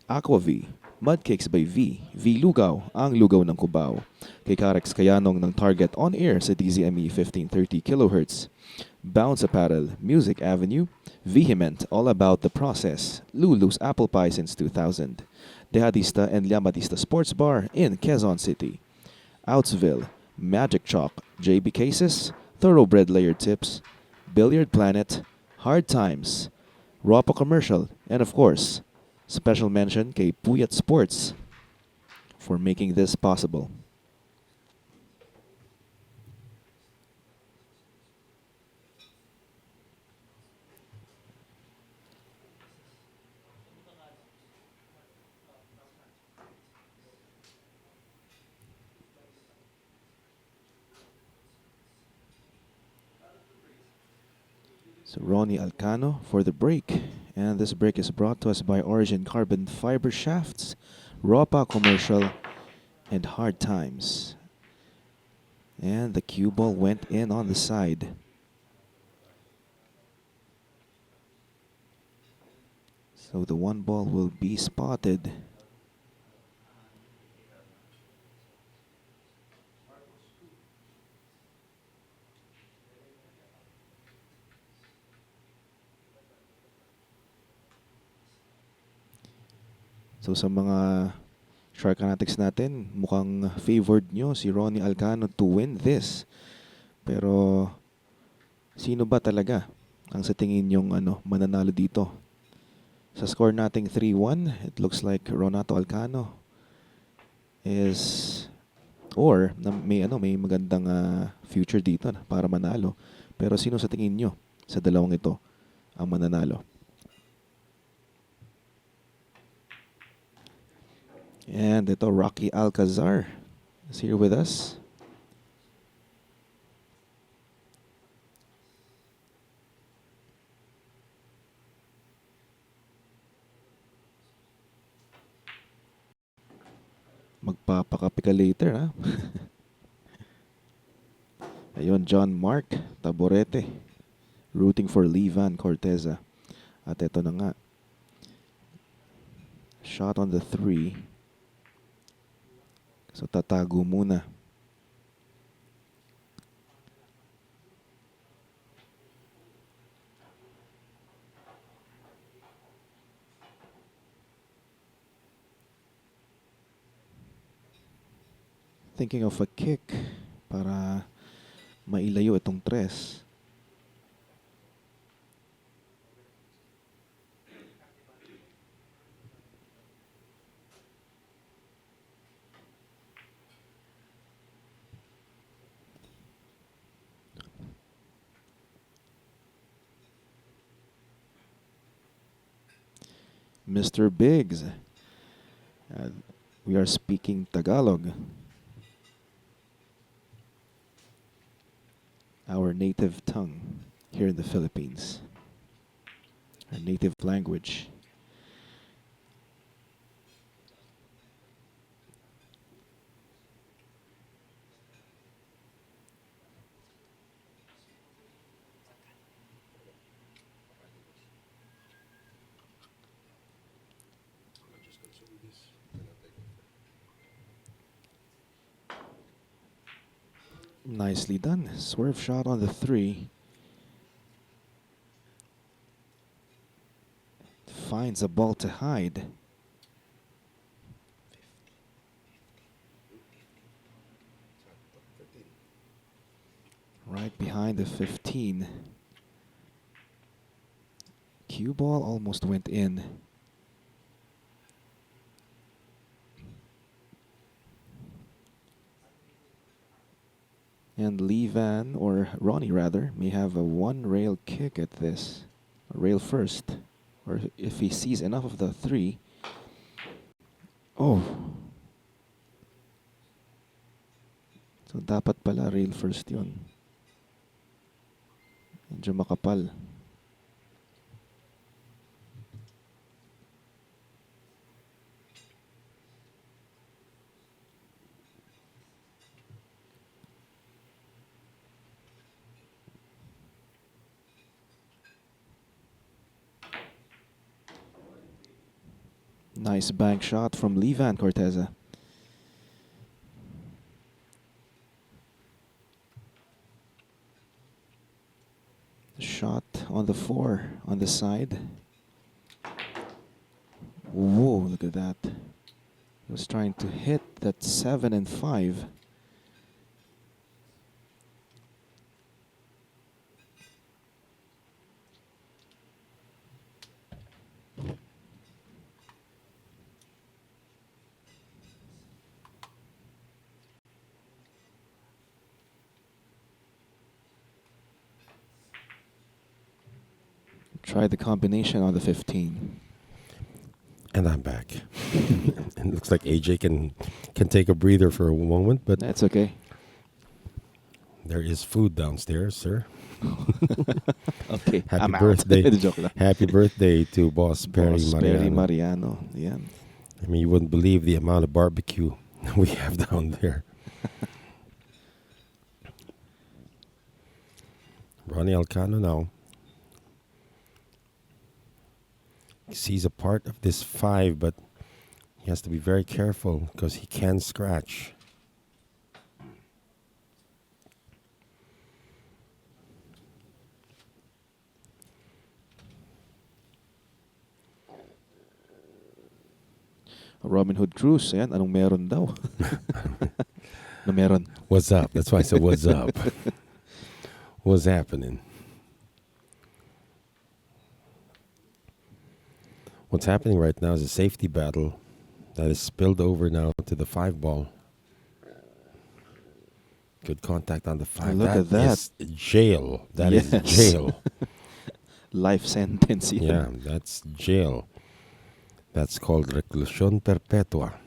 Speaker 4: Aquavi, Mudcakes by V Lugaw, ang lugaw ng Cubao, kay Karex Kayanong ng Target On Air sa DZME 1530 kHz, Bounce Apparel, Music Avenue, Vehement, All About the Process, Lulu's Apple Pie since 2000, Dehadista and Llamadista Sports Bar in Quezon City, Outsville, Magic Chalk, JB Cases, Thoroughbred Layered Tips, Billiard Planet, Hard Times, Ropa Commercial, and of course, special mention kay Puyat Sports for making this possible. So Ronnie Alcano for the break. And this break is brought to us by Origin Carbon Fiber Shafts, Ropa Commercial, and Hard Times. And the cue ball went in on the side. So the one ball will be spotted. So sa mga Shark Fanatics natin, mukhang favored nyo si Ronnie Alcano to win this. Pero sino ba talaga ang sa tingin nyong mananalo dito? Sa score nating 3-1, it looks like Ronato Alcano is may magandang future dito para manalo. Pero sino sa tingin nyo sa dalawang ito ang mananalo? And ito, Rocky Alcazar is here with us. Magpapakape ka later, ha? Ayun, John Mark Taborete, rooting for Vann Corteza. At ito na nga. Shot on the 3. So tatago muna. Thinking of a kick para mailayo itong tres. Mr. Biggs. We are speaking Tagalog. Our native tongue here in the Philippines. Our native language. Nicely done. Swerve shot on the 3. Finds a ball to hide. Right behind the 15. Cue ball almost went in. And Vann, or Ronnie rather, may have a one-rail kick at this. A rail first. Or if he sees enough of the 3. Oh. So dapat pala rail first yun. Medyo makapal. Nice bank shot from Vann Corteza. Shot on the 4 on the side. Whoa, look at that. He was trying to hit that 7 and 5. Try the combination on the 15.
Speaker 1: And I'm back. And it looks like AJ can take a breather for a moment, but
Speaker 4: That's okay.
Speaker 1: there is food downstairs, sir.
Speaker 4: Okay,
Speaker 1: Happy
Speaker 4: I'm
Speaker 1: birthday.
Speaker 4: out. Joke lang.
Speaker 1: Happy birthday to Boss Perry
Speaker 4: Boss Perry
Speaker 1: Mariano.
Speaker 4: Mariano. Yan.
Speaker 1: I mean, you wouldn't believe the amount of barbecue we have down there. Ronnie Alcano now sees a part of this 5, but he has to be very careful because he can scratch.
Speaker 4: Robin Hood Cruz. Ayan, anong meron daw? Ano meron?
Speaker 1: What's up? That's why I said, what's up? What's happening? What's happening right now is a safety battle that is spilled over now to the 5 ball. Good contact on the 5.
Speaker 4: Look at that.
Speaker 1: Is jail. That is
Speaker 4: Yes.
Speaker 1: jail.
Speaker 4: Life sentence. Yan.
Speaker 1: Yeah, that's jail. That's called reclusión perpetua.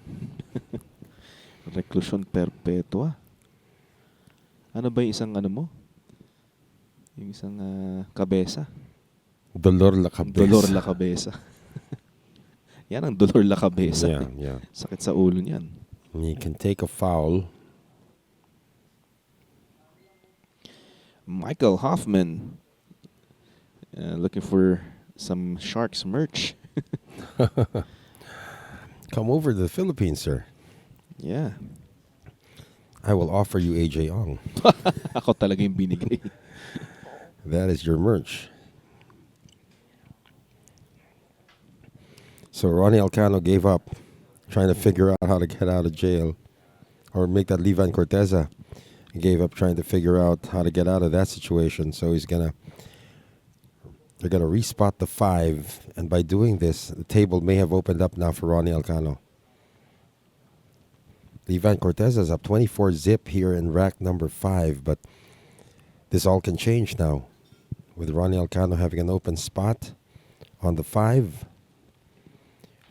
Speaker 4: Reclusion perpetua. Ano ba yung isang ano mo? Yung isang kabesa?
Speaker 1: Dolor la cabeza.
Speaker 4: Dolor la cabeza. Yan ang dolor la cabeza.
Speaker 1: Yeah, yeah.
Speaker 4: Sakit sa ulo niyan.
Speaker 1: And you can take a foul.
Speaker 4: Michael Hoffman. Looking for some Sharks merch.
Speaker 1: Come over to the Philippines, sir.
Speaker 4: Yeah.
Speaker 1: I will offer you AJ Ong.
Speaker 4: Ako talaga yung binigay.
Speaker 1: That is your merch. So Ronnie Alcano gave up trying to figure out how to get out of jail or make that Vann Corteza. He gave up trying to figure out how to get out of that situation. So they're going to respot the 5. And by doing this, the table may have opened up now for Ronnie Alcano. Vann Corteza is up 24 zip here in rack number 5. But this all can change now with Ronnie Alcano having an open spot on the 5.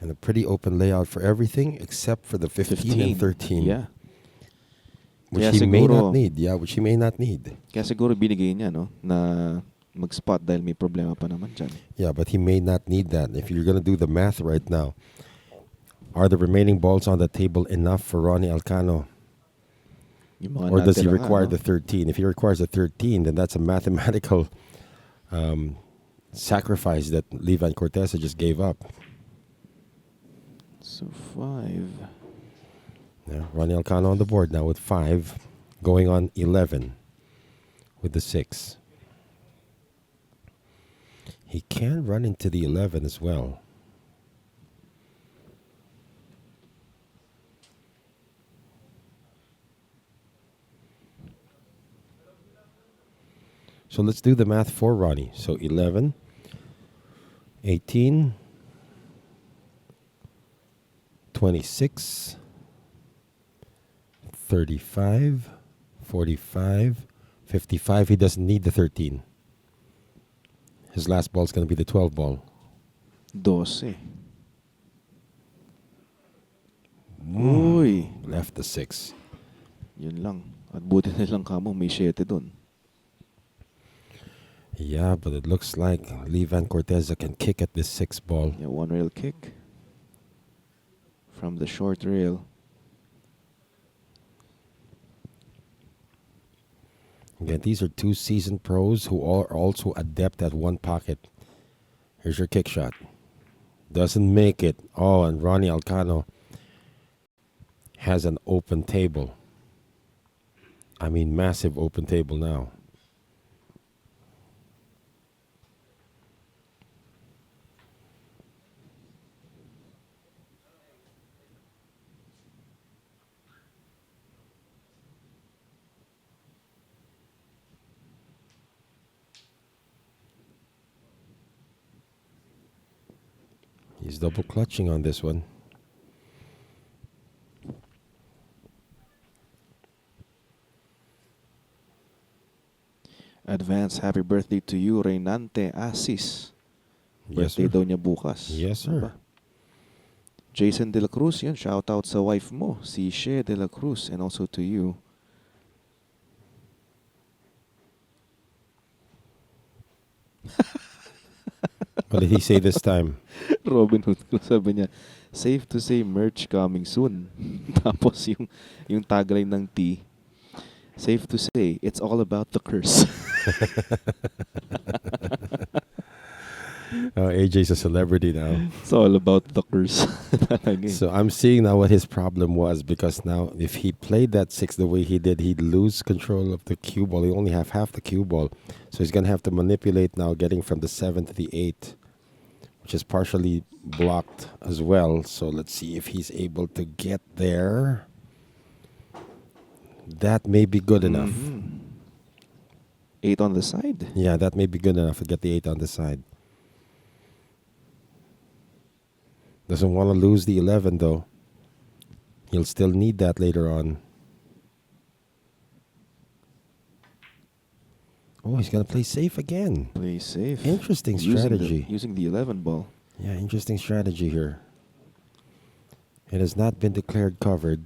Speaker 1: And a pretty open layout for everything except for the 15 and 13.
Speaker 4: Yeah.
Speaker 1: Which
Speaker 4: Kaya
Speaker 1: he may
Speaker 4: siguro-
Speaker 1: not need. Yeah, which he may not need.
Speaker 4: Kaya siguro binigay niya, no? Na mag-spot dahil may problema pa naman dyan.
Speaker 1: Yeah, but he may not need that. If you're going to do the math right now, are the remaining balls on the table enough for Ronnie Alcano?
Speaker 4: Yung mga
Speaker 1: Or does he
Speaker 4: natira nga,
Speaker 1: require
Speaker 4: no?
Speaker 1: the 13? If he requires the 13, then that's a mathematical sacrifice that Vann Corteza just gave up.
Speaker 4: So 5.
Speaker 1: Yeah, Ronnie Alcano on the board now with 5, going on 11 with the 6. He can run into the 11 as well. So let's do the math for Ronnie. So 11, 18, 26, 35, 45, 55. He doesn't need the 13. His last ball is going to be the 12 ball.
Speaker 4: 12. Uy.
Speaker 1: Left the 6.
Speaker 4: Yun lang. At buti na lang kamo may 7 dun.
Speaker 1: Yeah, but it looks like Vann Corteza can kick at this 6 ball.
Speaker 4: Yeah, one rail kick. From the short rail.
Speaker 1: Again, these are 2 seasoned pros who are also adept at one pocket. Here's your kick shot. Doesn't make it. Oh, and Ronnie Alcano has an open table. I mean, massive open table now. He's double clutching on this one.
Speaker 4: Advance happy birthday to you, Reynante Asis.
Speaker 1: Yes,
Speaker 4: Birthday
Speaker 1: sir.
Speaker 4: daw niya bukas.
Speaker 1: Yes, sir.
Speaker 4: Aba. Jason De La Cruz, yun. Shout out sa wife mo, si Shea De La Cruz, and also to you.
Speaker 1: What did he say this time?
Speaker 4: Robin Hood, sabi niya, safe to say merch coming soon. Tapos yung tagline ng T, safe to say, it's all about the curse.
Speaker 1: AJ's a celebrity now.
Speaker 4: It's all about the curse.
Speaker 1: So I'm seeing now what his problem was, because now if he played that 6 the way he did, he'd lose control of the cue ball. He only have half the cue ball. So he's going to have to manipulate now, getting from the 7 to the 8, which is partially blocked as well. So let's see if he's able to get there. That may be good enough.
Speaker 4: 8 on the side.
Speaker 1: Yeah, that may be good enough to get the 8 on the side. Doesn't want to lose the 11 though. He'll still need that later on. Oh, he's going to play safe again.
Speaker 4: Play safe.
Speaker 1: Interesting strategy.
Speaker 4: Using the 11 ball.
Speaker 1: Yeah, interesting strategy here. It has not been declared covered.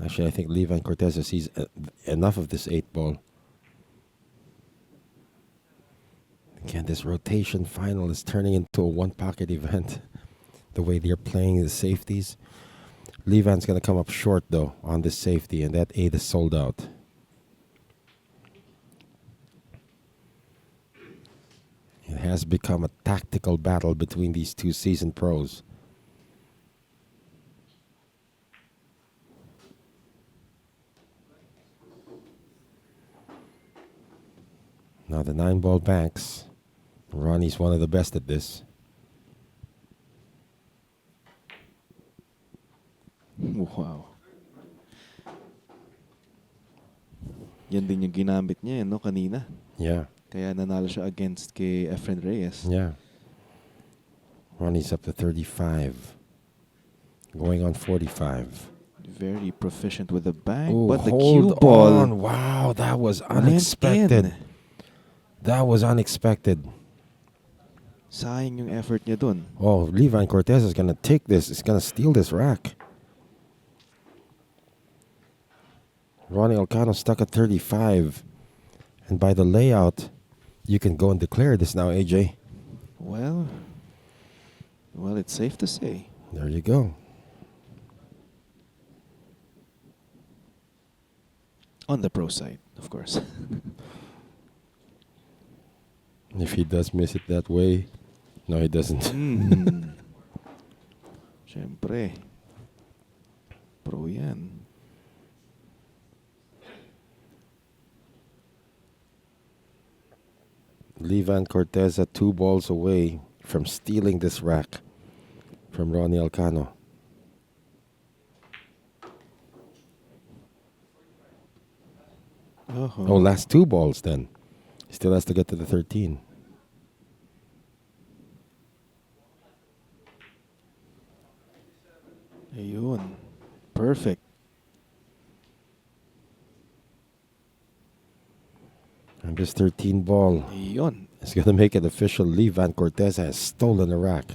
Speaker 1: Actually, I think Vann Corteza sees enough of this 8 ball. Again, this rotation final is turning into a one-pocket event. The way they're playing the safeties. Vann's going to come up short, though, on this safety, and that 8 is sold out. It has become a tactical battle between these two seasoned pros. Now the 9-ball banks. Ronnie's one of the best at this.
Speaker 4: Wow. Yan din yung ginamit niya, no, kanina.
Speaker 1: Yeah.
Speaker 4: Kaya nanalo siya against kay Efren Reyes.
Speaker 1: Yeah. Ronnie's up to 35. Going on 45.
Speaker 4: Very proficient with the bank,
Speaker 1: Ooh,
Speaker 4: but the
Speaker 1: hold
Speaker 4: cue ball
Speaker 1: on. Wow, that was
Speaker 4: went
Speaker 1: unexpected.
Speaker 4: in.
Speaker 1: That was unexpected.
Speaker 4: Sayang yung effort niya dun.
Speaker 1: Oh, Vann Corteza is going to take this. He's going to steal this rack. Ronnie Alcano stuck at 35. And by the layout, you can go and declare this now, AJ.
Speaker 4: Well, it's safe to say.
Speaker 1: There you go.
Speaker 4: On the pro side, of course.
Speaker 1: If he does miss it that way, no, he doesn't.
Speaker 4: Siyempre. Pro yan.
Speaker 1: Vann Corteza 2 balls away from stealing this rack from Ronnie Alcano. Oh, last 2 balls then. Still has to get to the 13.
Speaker 4: Ayun. Perfect.
Speaker 1: And this 13 ball
Speaker 4: Ayun.
Speaker 1: is going to make it official. Vann Corteza has stolen the rack.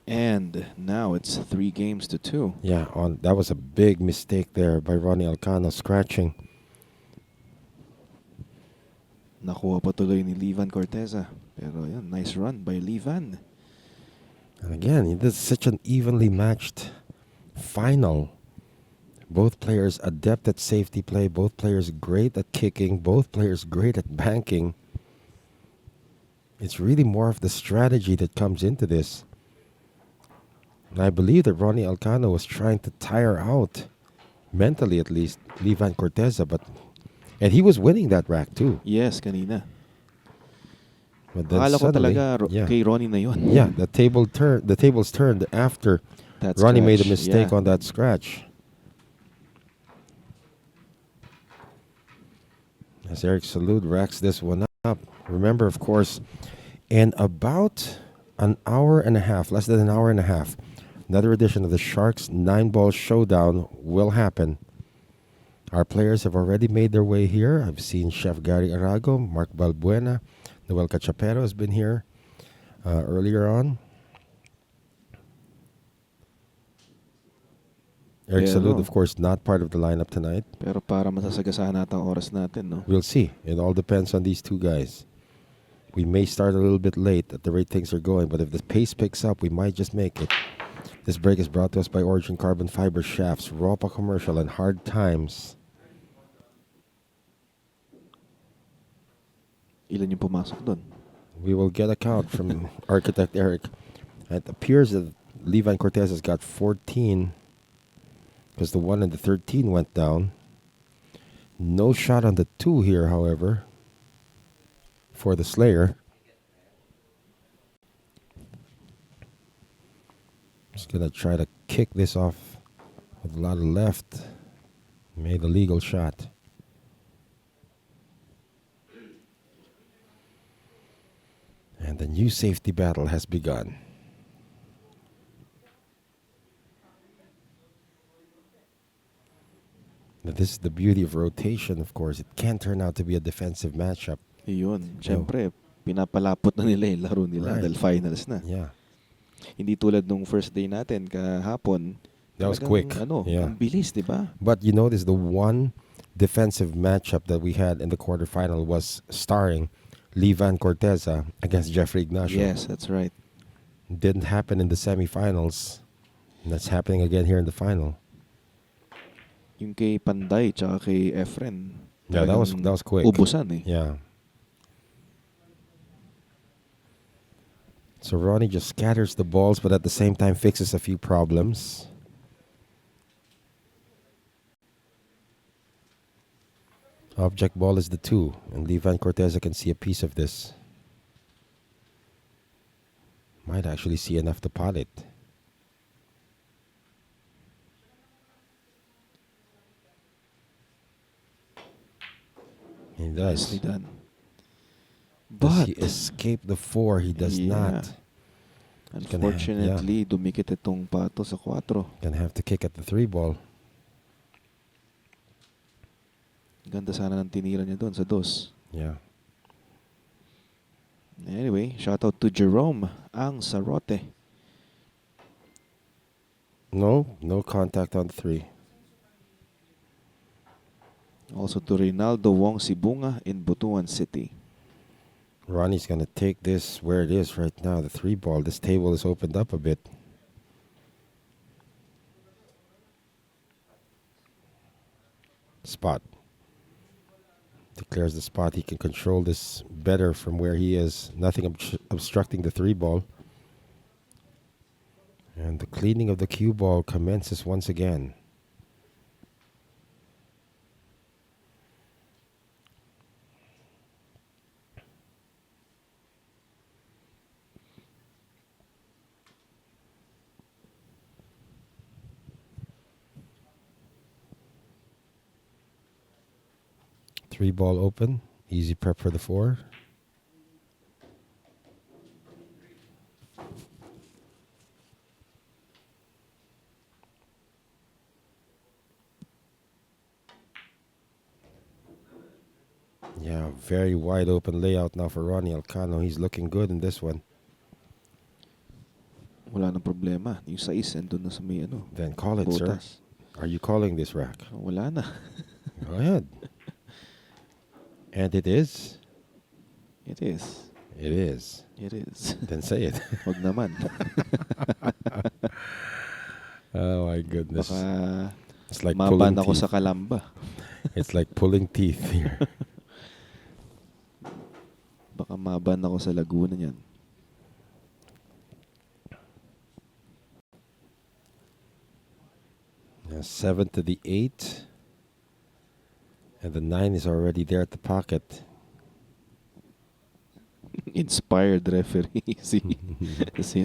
Speaker 4: And now it's 3 games to 2.
Speaker 1: Yeah, that was a big mistake there by Ronnie Alcano, scratching.
Speaker 4: Nakuha pa tuloy ni Vann Corteza. Pero yun, nice run by Vann.
Speaker 1: And again, this is such an evenly matched final. Both players adept at safety play. Both players great at kicking. Both players great at banking. It's really more of the strategy that comes into this. And I believe that Ronnie Alcano was trying to tire out, mentally at least, Vann Corteza, and he was winning that rack too.
Speaker 4: Yes, kanina.
Speaker 1: But then
Speaker 4: Akala ko
Speaker 1: suddenly,
Speaker 4: talaga kay Ronnie na yun.
Speaker 1: yeah, the tables turned after
Speaker 4: That
Speaker 1: Ronnie made a
Speaker 4: scratch,
Speaker 1: mistake
Speaker 4: yeah.
Speaker 1: on that scratch. As Eric Salud racks this one up. Remember, of course, in about an hour and a half, less than an hour and a half, another edition of the Sharks 9-Ball Showdown will happen. Our players have already made their way here. I've seen Chef Gary Arago, Mark Balbuena, Noel Cachapero has been here earlier on. Eric
Speaker 4: Pero-
Speaker 1: Salud, of course, not part of the lineup tonight.
Speaker 4: Pero para masasagasahan natin ang oras natin, no?
Speaker 1: We'll see. It all depends on these two guys. We may start a little bit late at the rate things are going, but if the pace picks up, we might just make it. This break is brought to us by Origin Carbon Fiber Shafts, Ropa Commercial, and Hard Times.
Speaker 4: Ilan yung pumasok doon?
Speaker 1: We will get a count from Architect Eric. It appears that Vann Corteza has got 14 because the 1 and the 13 went down. No shot on the 2 here, however, for the Slayer. Just going to try to kick this off with a lot of left. Made a legal shot. And the new safety battle has begun. Now, this is the beauty of rotation, of course. It can turn out to be a defensive matchup.
Speaker 4: Iyon. Siyempre, pinapalapot na nila yung laro nila
Speaker 1: Right.
Speaker 4: dahil finals na.
Speaker 1: Yeah.
Speaker 4: Hindi tulad nung first day natin kahapon.
Speaker 1: That was
Speaker 4: talagang,
Speaker 1: quick. Yeah.
Speaker 4: Ang bilis, di ba?
Speaker 1: But you notice the one defensive matchup that we had in the quarterfinal was starring Vann Corteza against Jeffrey Ignacio.
Speaker 4: Yes, that's right.
Speaker 1: Didn't happen in the semifinals. And that's happening again here in the final.
Speaker 4: Yung kay Panday tsaka kay Efren.
Speaker 1: Yeah, that was
Speaker 4: talagang
Speaker 1: quick.
Speaker 4: Ubusan eh.
Speaker 1: Yeah. So Ronnie just scatters the balls, but at the same time fixes a few problems. Object ball is the 2, and Vann Corteza can see a piece of this. Might actually see enough to pot it. He does.
Speaker 4: Nicely done.
Speaker 1: Does
Speaker 4: But,
Speaker 1: he escape the 4? He does
Speaker 4: Yeah.
Speaker 1: not.
Speaker 4: unfortunately, dumikit itong pato sa 4.
Speaker 1: Gonna have to kick at the 3 ball.
Speaker 4: Ganda sana ng tinira niya doon sa 2.
Speaker 1: Yeah.
Speaker 4: Anyway, shout out to Jerome ang Sarote.
Speaker 1: No contact on 3.
Speaker 4: Also to Reynaldo Wong Sibunga in Butuan City.
Speaker 1: Ronnie's going to take this where it is right now, the 3 ball. This table is opened up a bit. Spot. Declares the spot. He can control this better from where he is. Nothing obstructing the 3 ball. And the cleaning of the cue ball commences once again. Three ball open. Easy prep for the 4. Yeah, very wide open layout now for Ronnie Alcano. He's looking good in this one.
Speaker 4: Wala nang problema. Yung 6 andun na sa may
Speaker 1: Then call it, sir.
Speaker 4: butas.
Speaker 1: Are you calling this rack?
Speaker 4: Wala na.
Speaker 1: Go ahead. And it is?
Speaker 4: It is.
Speaker 1: It is.
Speaker 4: It is.
Speaker 1: Then say it.
Speaker 4: Wag naman.
Speaker 1: Oh my goodness.
Speaker 4: Baka
Speaker 1: It's like
Speaker 4: Maban
Speaker 1: pulling
Speaker 4: ako sa
Speaker 1: teeth.
Speaker 4: kalamba.
Speaker 1: It's like pulling teeth here.
Speaker 4: Baka maban ako sa Laguna niyan.
Speaker 1: Now 7 to the 8. And the 9 is already there at the pocket.
Speaker 4: Inspired referee si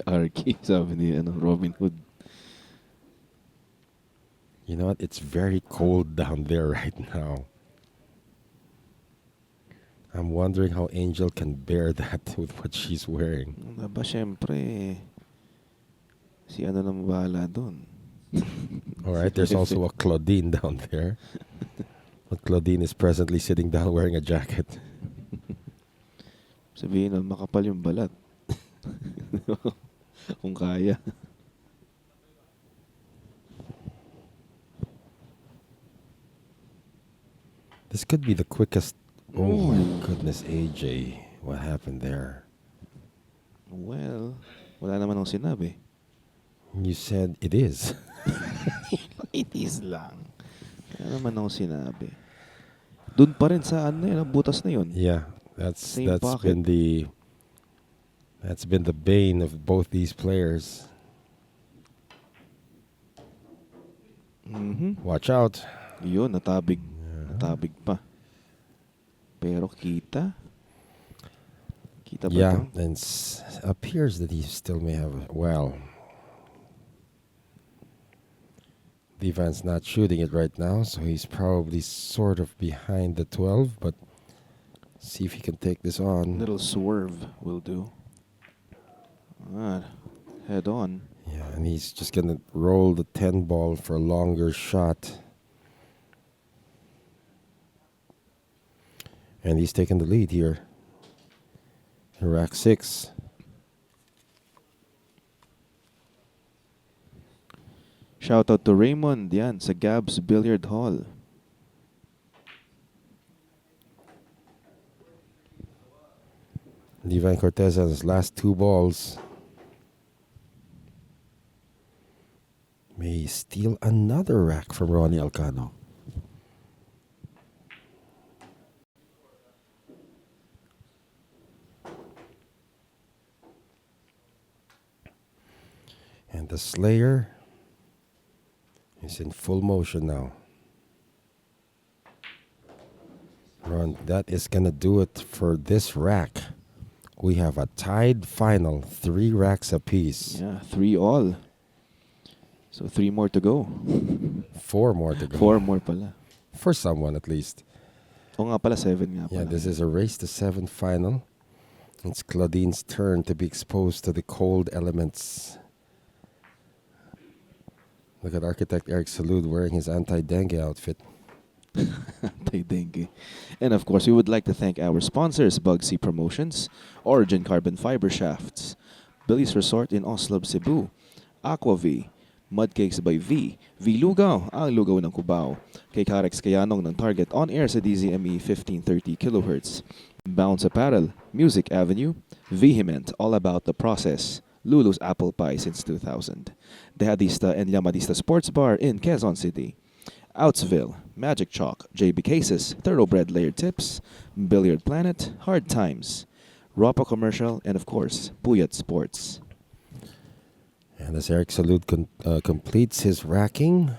Speaker 4: Arky, sabi ni Robin Hood.
Speaker 1: You know what? It's very cold down there right now. I'm wondering how Angel can bear that with what she's wearing.
Speaker 4: Aba, syempre, si nang bahala dun.
Speaker 1: All right, there's also a Claudine down there. But Claudine is presently sitting down wearing a jacket.
Speaker 4: Sabihin nun, makapal yung balat. Kung kaya.
Speaker 1: This could be the quickest. Oh my goodness, AJ. What happened there?
Speaker 4: Well, wala naman akong sinabi.
Speaker 1: You said it is.
Speaker 4: It is lang. Wala naman akong sinabi. Doon pa rin sa butas na yun.
Speaker 1: Yeah, that's
Speaker 4: Same pocket.
Speaker 1: been the bane of both these players.
Speaker 4: Mm-hmm.
Speaker 1: Watch out.
Speaker 4: Yun, natabig. Natabig pa. Pero kita. Kita ba
Speaker 1: Yeah,
Speaker 4: ito?
Speaker 1: and appears that he still may have. Well, Devon's not shooting it right now, so he's probably sort of behind the 12. But see if he can take this on.
Speaker 4: Little swerve will do. Head on.
Speaker 1: Yeah, and he's just gonna roll the 10 ball for a longer shot. And he's taking the lead here. Rack 6.
Speaker 4: Shout out to Raymond yan sa Gab's Billiard Hall.
Speaker 1: Vann Corteza has last 2 balls. May he steal another rack from Ronnie Alcano. And the Slayer is in full motion now. Ron, that is going to do it for this rack. We have a tied final, 3 racks apiece.
Speaker 4: Yeah, 3 all. So 3 more to go.
Speaker 1: 4 more to go.
Speaker 4: 4 more pala.
Speaker 1: For someone at least.
Speaker 4: O nga pala, 7 nga pala.
Speaker 1: Yeah, this is a race to 7 final. It's Claudine's turn to be exposed to the cold elements. Look at architect Eric Salud wearing his anti-dengue outfit.
Speaker 4: Anti-dengue. And of course, we would like to thank our sponsors, Bugsy Promotions, Origin Carbon Fiber Shafts, Billy's Resort in Oslab, Cebu, Aquavie, Mudcakes by V, V Lugaw, ang lugaw ng Cubao, kay Karex Kayanong ng Target on air sa DZME 1530 kHz, Bounce Apparel, Music Avenue, Vehement, all about the process, Lulu's Apple Pie since 2000, Dehadista and Llamadista Sports Bar in Quezon City, Outsville, Magic Chalk, JB Cases, Thoroughbred Layered Tips, Billiard Planet, Hard Times, Ropa Commercial, and of course, Puyat Sports.
Speaker 1: And as Eric Salud completes his racking,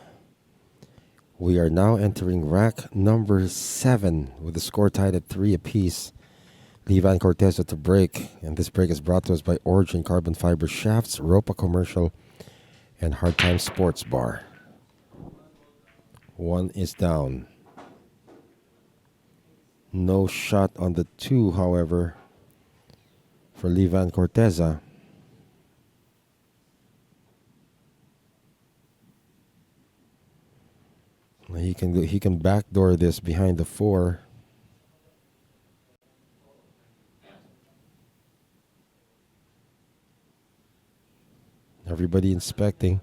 Speaker 1: we are now entering rack number 7 with the score tied at 3 apiece. Vann Corteza to break, and this break is brought to us by Origin Carbon Fiber Shafts, Ropa Commercial, and Hard Time Sports Bar. 1 is down. No shot on the 2, however, for Vann Corteza. He can backdoor this behind the 4. Everybody inspecting.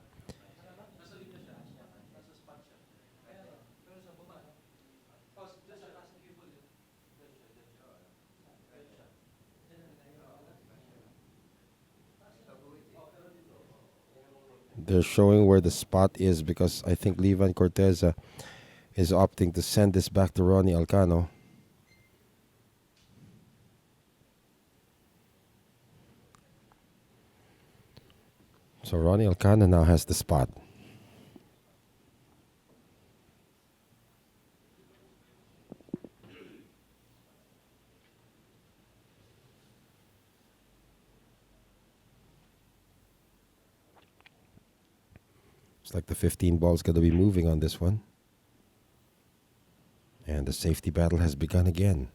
Speaker 1: They're showing where the spot is because I think Vann Corteza is opting to send this back to Ronnie Alcano. So Ronnie Alcano now has the spot. It's like the 15 ball's going to be moving on this one. And the safety battle has begun again.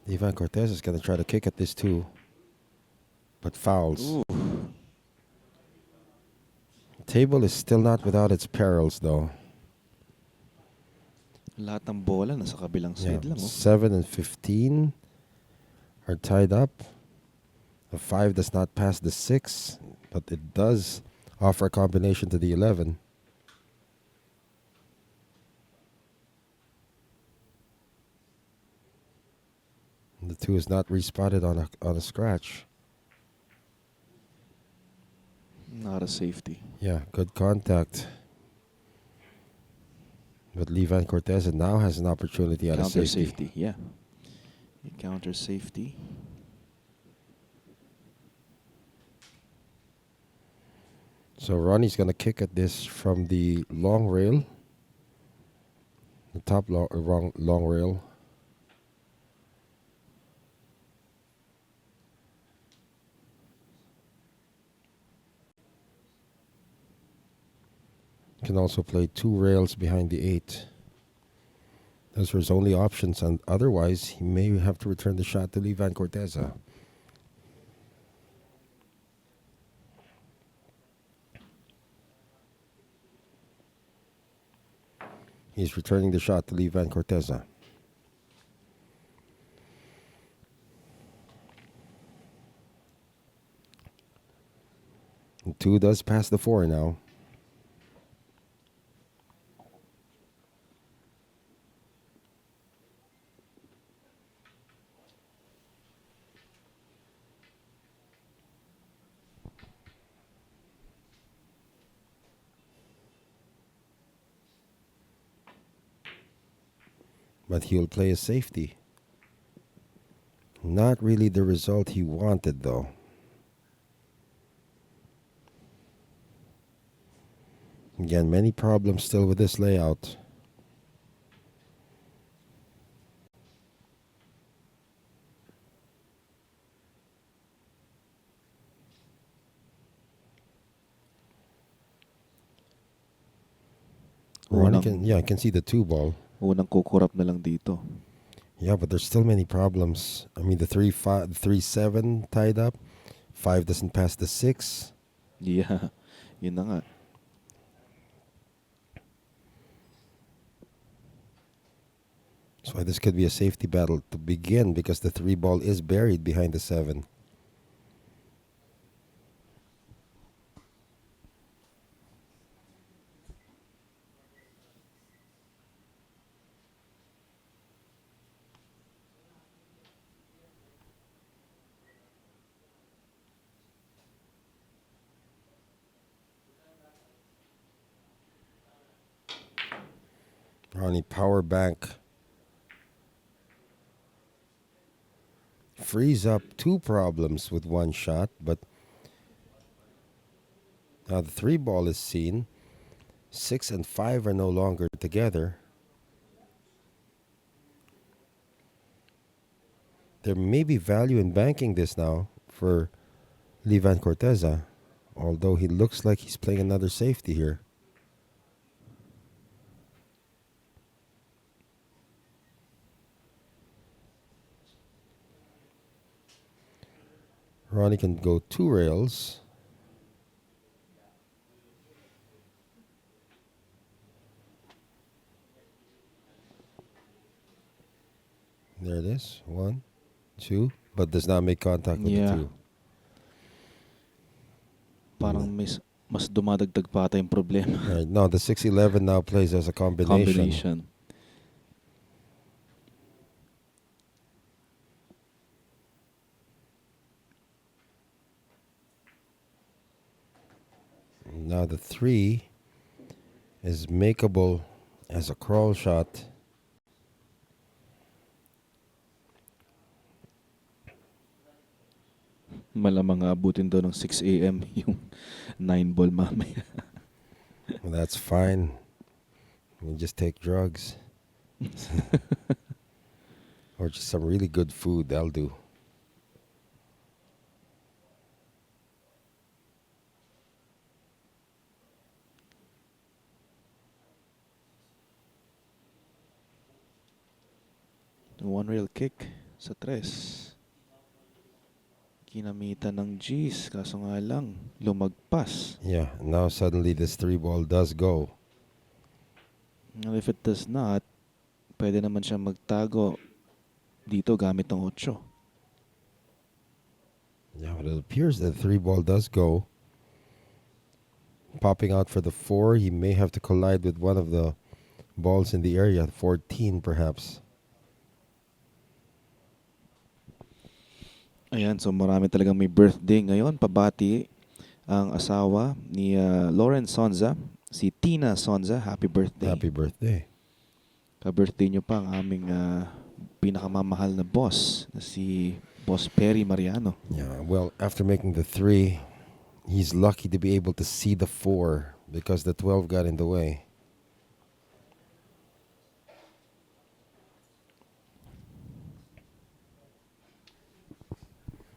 Speaker 1: Vann Corteza is going to try to kick at this too, but fouls.
Speaker 4: Ooh.
Speaker 1: Table is still not without its perils though.
Speaker 4: Lahat ng bola nasa kabilang side lang.
Speaker 1: 7 and 15 are tied up. The 5 does not pass the 6, but it does offer a combination to the 11. The 2 is not respotted on a scratch.
Speaker 4: Not a safety.
Speaker 1: Yeah, good contact. But Vann Corteza now has an opportunity at a
Speaker 4: Counter
Speaker 1: safety.
Speaker 4: safety, yeah. Counter safety.
Speaker 1: So Ronnie's going to kick at this from the long rail. The top long rail. Can also play 2 rails behind the 8. Those are his only options, and otherwise he may have to return the shot to Vann Corteza. He's returning the shot to Vann Corteza. And 2 does pass the 4 now. But he'll play a safety. Not really the result he wanted, though. Again, many problems still with this layout. Ronnie can see the 2 ball.
Speaker 4: Unang kukurap na lang dito.
Speaker 1: Yeah, but there's still many problems. I mean, the 3-7 tied up. 5 doesn't pass the 6.
Speaker 4: Yeah, yun na nga.
Speaker 1: So this could be a safety battle to begin because the 3 ball is buried behind the 7. Ronnie power bank. Frees up 2 problems with 1 shot, but now the 3 ball is seen. 6 and 5 are no longer together. There may be value in banking this now for Vann Corteza, although he looks like he's playing another safety here. Ronnie can go 2 rails. There it is. 1, 2, but does not make contact with the 2.
Speaker 4: Parang mas dumadagdag pa ata yung problema.
Speaker 1: Right. No, the 6-11 now plays as a combination. Now the 3 is makeable as a crawl shot.
Speaker 4: Malamang abutin daw ng 6 a.m. yung 9 ball mamaya.
Speaker 1: Well, that's fine. You just take drugs. Or just some really good food. That'll do.
Speaker 4: One rail kick sa 3. Kinamitan ng G's, kaso nga lang, lumagpas.
Speaker 1: Yeah, now suddenly this 3 ball does go.
Speaker 4: And if it does not, pwede naman siya magtago dito gamit ng 8.
Speaker 1: Yeah, but it appears that the 3 ball does go. Popping out for the 4, he may have to collide with one of the balls in the area, 14 perhaps.
Speaker 4: Ayan, so marami talagang may birthday ngayon. Pabati ang asawa ni Lauren Sonza, si Tina Sonza. Happy birthday.
Speaker 1: Happy birthday.
Speaker 4: Ka-birthday nyo pa ang aming pinakamamahal na boss, na si Boss Perry Mariano.
Speaker 1: Yeah, well, after making the 3, he's lucky to be able to see the 4 because the 12 got in the way.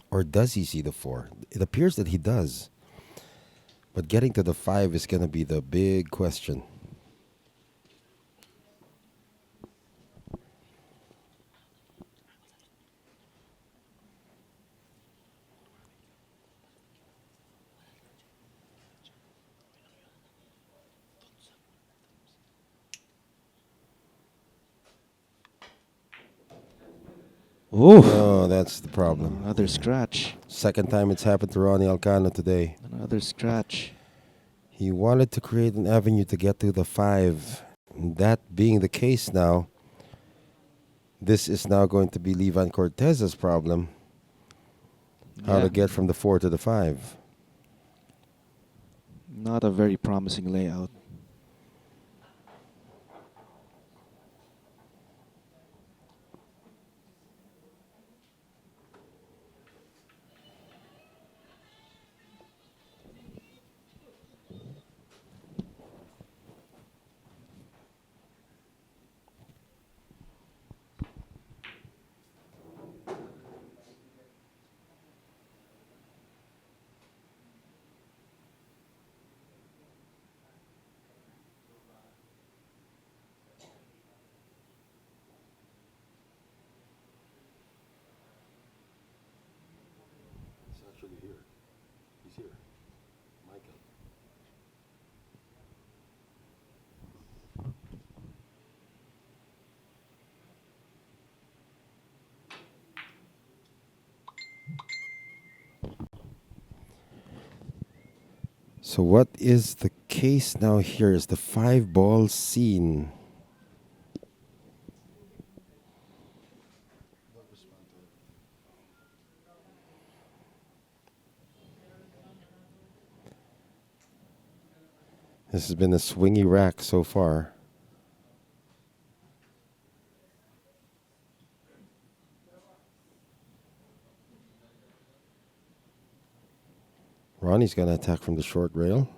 Speaker 1: Or does he see the 4? It appears that he does. But getting to the 5 is going to be the big question. Oh, that's the problem.
Speaker 4: Another scratch.
Speaker 1: Second time it's happened to Ronato Alcano today.
Speaker 4: Another scratch.
Speaker 1: He wanted to create an avenue to get to the 5. That being the case now, this is now going to be Vann Corteza's problem. How to get from the 4 to the 5.
Speaker 4: Not a very promising layout.
Speaker 1: So what is the case now here? Is the 5 ball seen? This has been a swingy rack so far. Ronnie's going to attack from the short rail.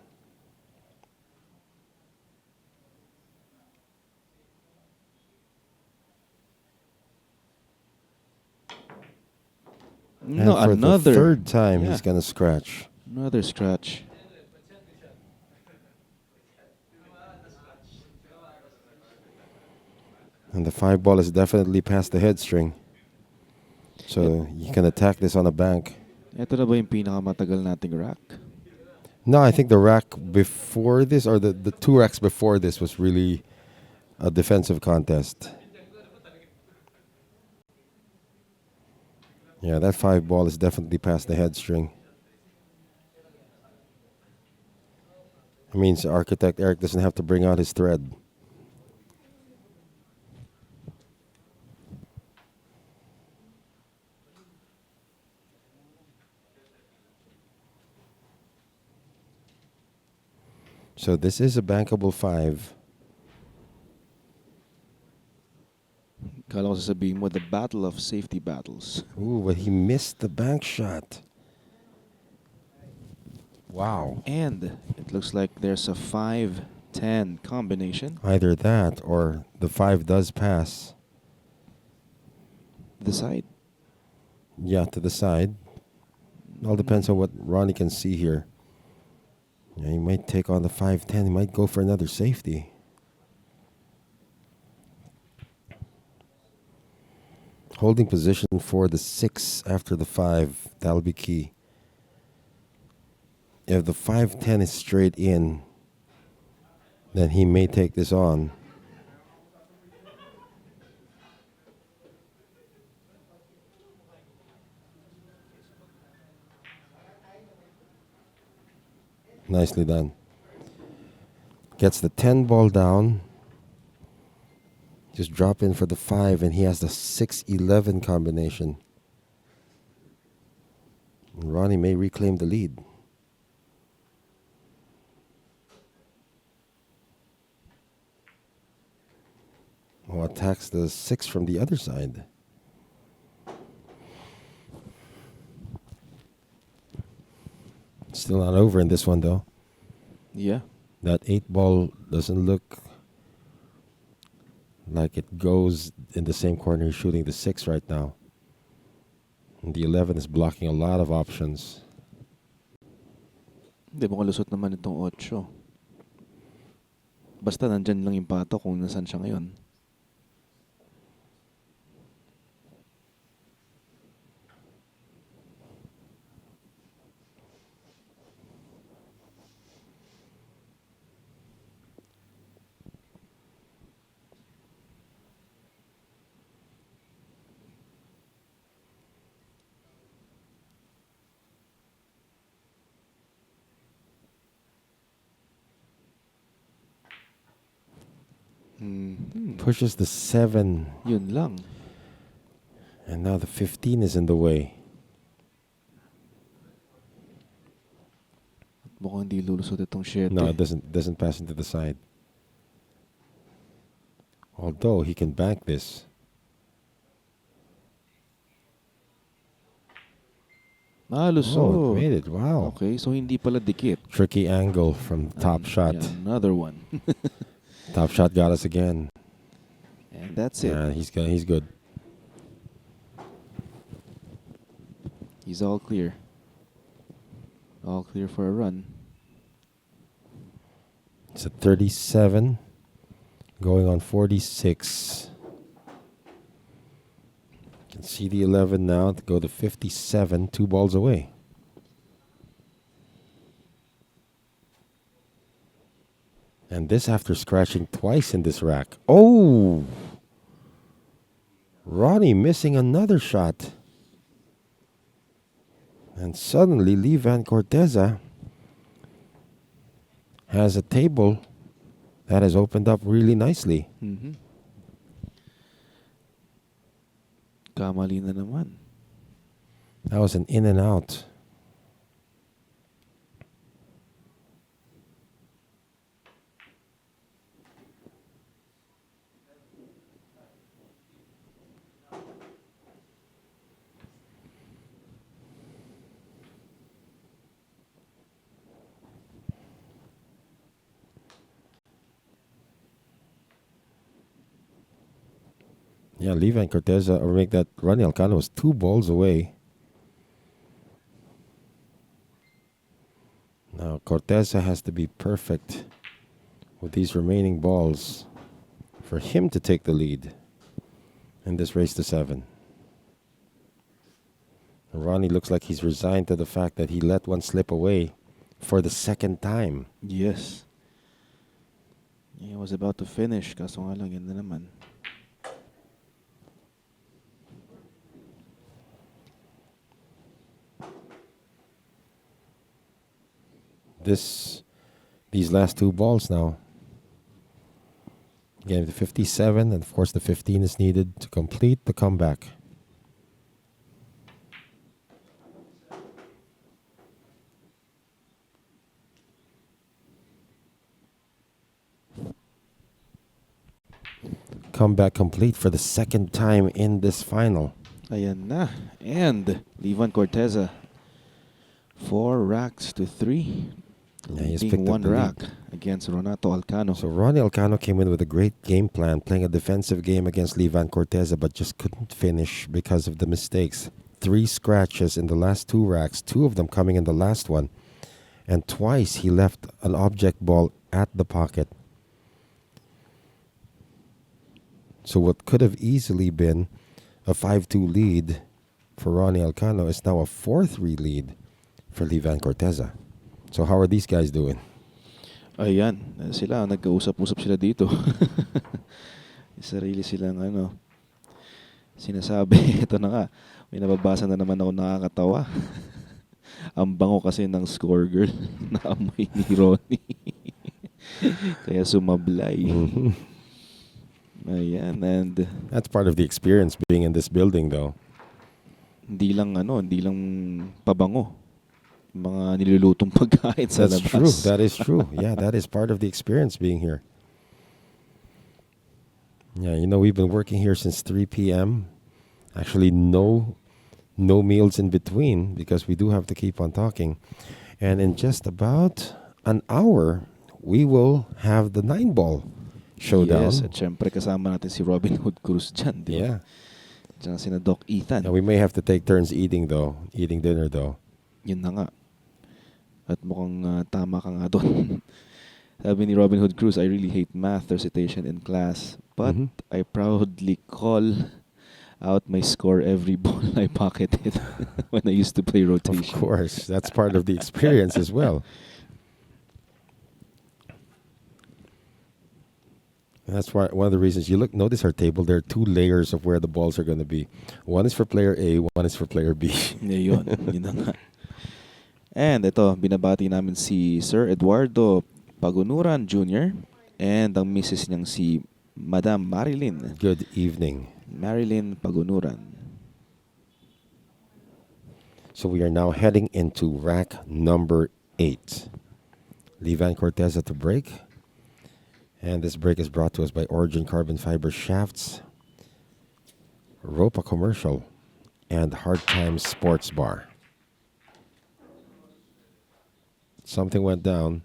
Speaker 4: No,
Speaker 1: and for
Speaker 4: another.
Speaker 1: the third time,
Speaker 4: Yeah.
Speaker 1: he's going to scratch.
Speaker 4: Another scratch.
Speaker 1: And the 5 ball is definitely past the head string. So you can attack this on a bank.
Speaker 4: Ito na ba yung pinakamatagal nating rack?
Speaker 1: No, I think the rack before this, or the 2 racks before this, was really a defensive contest. Yeah, that 5 ball is definitely past the head string. It means Architect Eric doesn't have to bring out his thread. So this is a bankable 5.
Speaker 4: Kala ko sasabihin mo, the battle of safety battles.
Speaker 1: Ooh, but he missed the bank shot. Wow.
Speaker 4: And it looks like there's a 5-10 combination.
Speaker 1: Either that or the 5 does pass.
Speaker 4: The side.
Speaker 1: Yeah, to the side. All depends on what Ronnie can see here. Yeah, he might take on the 5-10. He might go for another safety. Holding position for the 6 after the 5. That'll be key. If the 5-10 is straight in, then he may take this on. Nicely done. Gets the 10 ball down. Just drop in for the 5, and he has the 6-11 combination. And Ronnie may reclaim the lead. Oh, attacks the 6 from the other side. Still not over in this one, though.
Speaker 4: Yeah.
Speaker 1: That 8 ball doesn't look like it goes in the same corner he's shooting the 6 right now. And the 11 is blocking a lot of options.
Speaker 4: Hindi, mukhang lusot naman itong 8. Basta nandyan lang yung pato kung nasan siya ngayon.
Speaker 1: Pushes the 7.
Speaker 4: Yun lang.
Speaker 1: And now the 15 is in the way.
Speaker 4: Mukhang hindi lulusot itong 7.
Speaker 1: No, it doesn't pass into the side. Although he can bank this.
Speaker 4: Lusot.
Speaker 1: Oh, it made it. Wow.
Speaker 4: Okay, so hindi pala dikit.
Speaker 1: Tricky angle from top shot.
Speaker 4: Yeah, another one.
Speaker 1: Top shot got us again.
Speaker 4: And that's it.
Speaker 1: Yeah, he's good.
Speaker 4: He's all clear. All clear for a run.
Speaker 1: It's a 37 going on 46. Can see the 11 now to go to 57, 2 balls away. And this after scratching twice in this rack. Oh! Ronnie missing another shot. And suddenly Lee Vann Corteza has a table that has opened up really nicely.
Speaker 4: Mm-hmm. Kamali na naman.
Speaker 1: That was an in and out. Yeah, Lee Vann Corteza, or make that Ronato Alcano was 2 balls away. Now Corteza has to be perfect with these remaining balls for him to take the lead in this race to 7. And Ronnie looks like he's resigned to the fact that he let one slip away for the second time.
Speaker 4: Yes. He was about to finish, kaso nga lang, yun na naman.
Speaker 1: These last 2 balls now. Again, the 57, and of course the 15 is needed to complete the comeback. Comeback complete for the second time in this final.
Speaker 4: Ayan na. And Vann Corteza, 4 racks to 3.
Speaker 1: Yeah, he's
Speaker 4: Being
Speaker 1: picked up
Speaker 4: one
Speaker 1: the
Speaker 4: rack
Speaker 1: lead.
Speaker 4: against Ronato Alcano.
Speaker 1: So Ronnie Alcano came in with a great game plan, playing a defensive game against Vann Corteza, but just couldn't finish because of the mistakes. 3 scratches in the last 2 racks, 2 of them coming in the last one. And twice he left an object ball at the pocket. So what could have easily been a 5-2 lead for Ronnie Alcano is now a 4-3 lead for Vann Corteza. So how are these guys doing?
Speaker 4: Ayan, sila, nag-uusap-usap sila dito. Sarili silang sinasabi. Ito na nga, may nababasa na naman ako nakakatawa. Ang bango kasi ng score girl na amoy ni Ronnie. Kaya sumablay. Ayan, and
Speaker 1: That's part of the experience being in this building, though.
Speaker 4: hindi lang pabango. Mga nilulutong pagkain sa
Speaker 1: That's
Speaker 4: labas.
Speaker 1: true. That is true. Yeah, that is part of the experience being here. Yeah, we've been working here since 3 p.m. Actually, no meals in between because we do have to keep on talking. And in just about an hour, we will have the 9-ball showdown.
Speaker 4: Yes, at syempre kasama natin si Robin Hood Cruz dyan, di ba?
Speaker 1: Yeah.
Speaker 4: Diyan sina Doc Ethan.
Speaker 1: Yeah, we may have to take turns eating dinner though.
Speaker 4: Yun na nga. At mukhang tama ka nga doon. Sabi ni Robin Hood Cruz, I really hate math recitation in class, but I proudly call out my score every ball I pocketed when I used to play rotation.
Speaker 1: Of course, that's part of the experience as well. And that's why one of the reasons notice our table, there are 2 layers of where the balls are going to be. One is for player A, one is for player B.
Speaker 4: Yun na nga. And ito, binabati namin si Sir Eduardo Pagunuran Jr. and ang misis niyang si Madam Marilyn.
Speaker 1: Good evening.
Speaker 4: Marilyn Pagunuran.
Speaker 1: So we are now heading into rack number 8. Vann Corteza to break. And this break is brought to us by Origin Carbon Fiber Shafts, Ropa Commercial, and Hard Times Sports Bar. Something went down.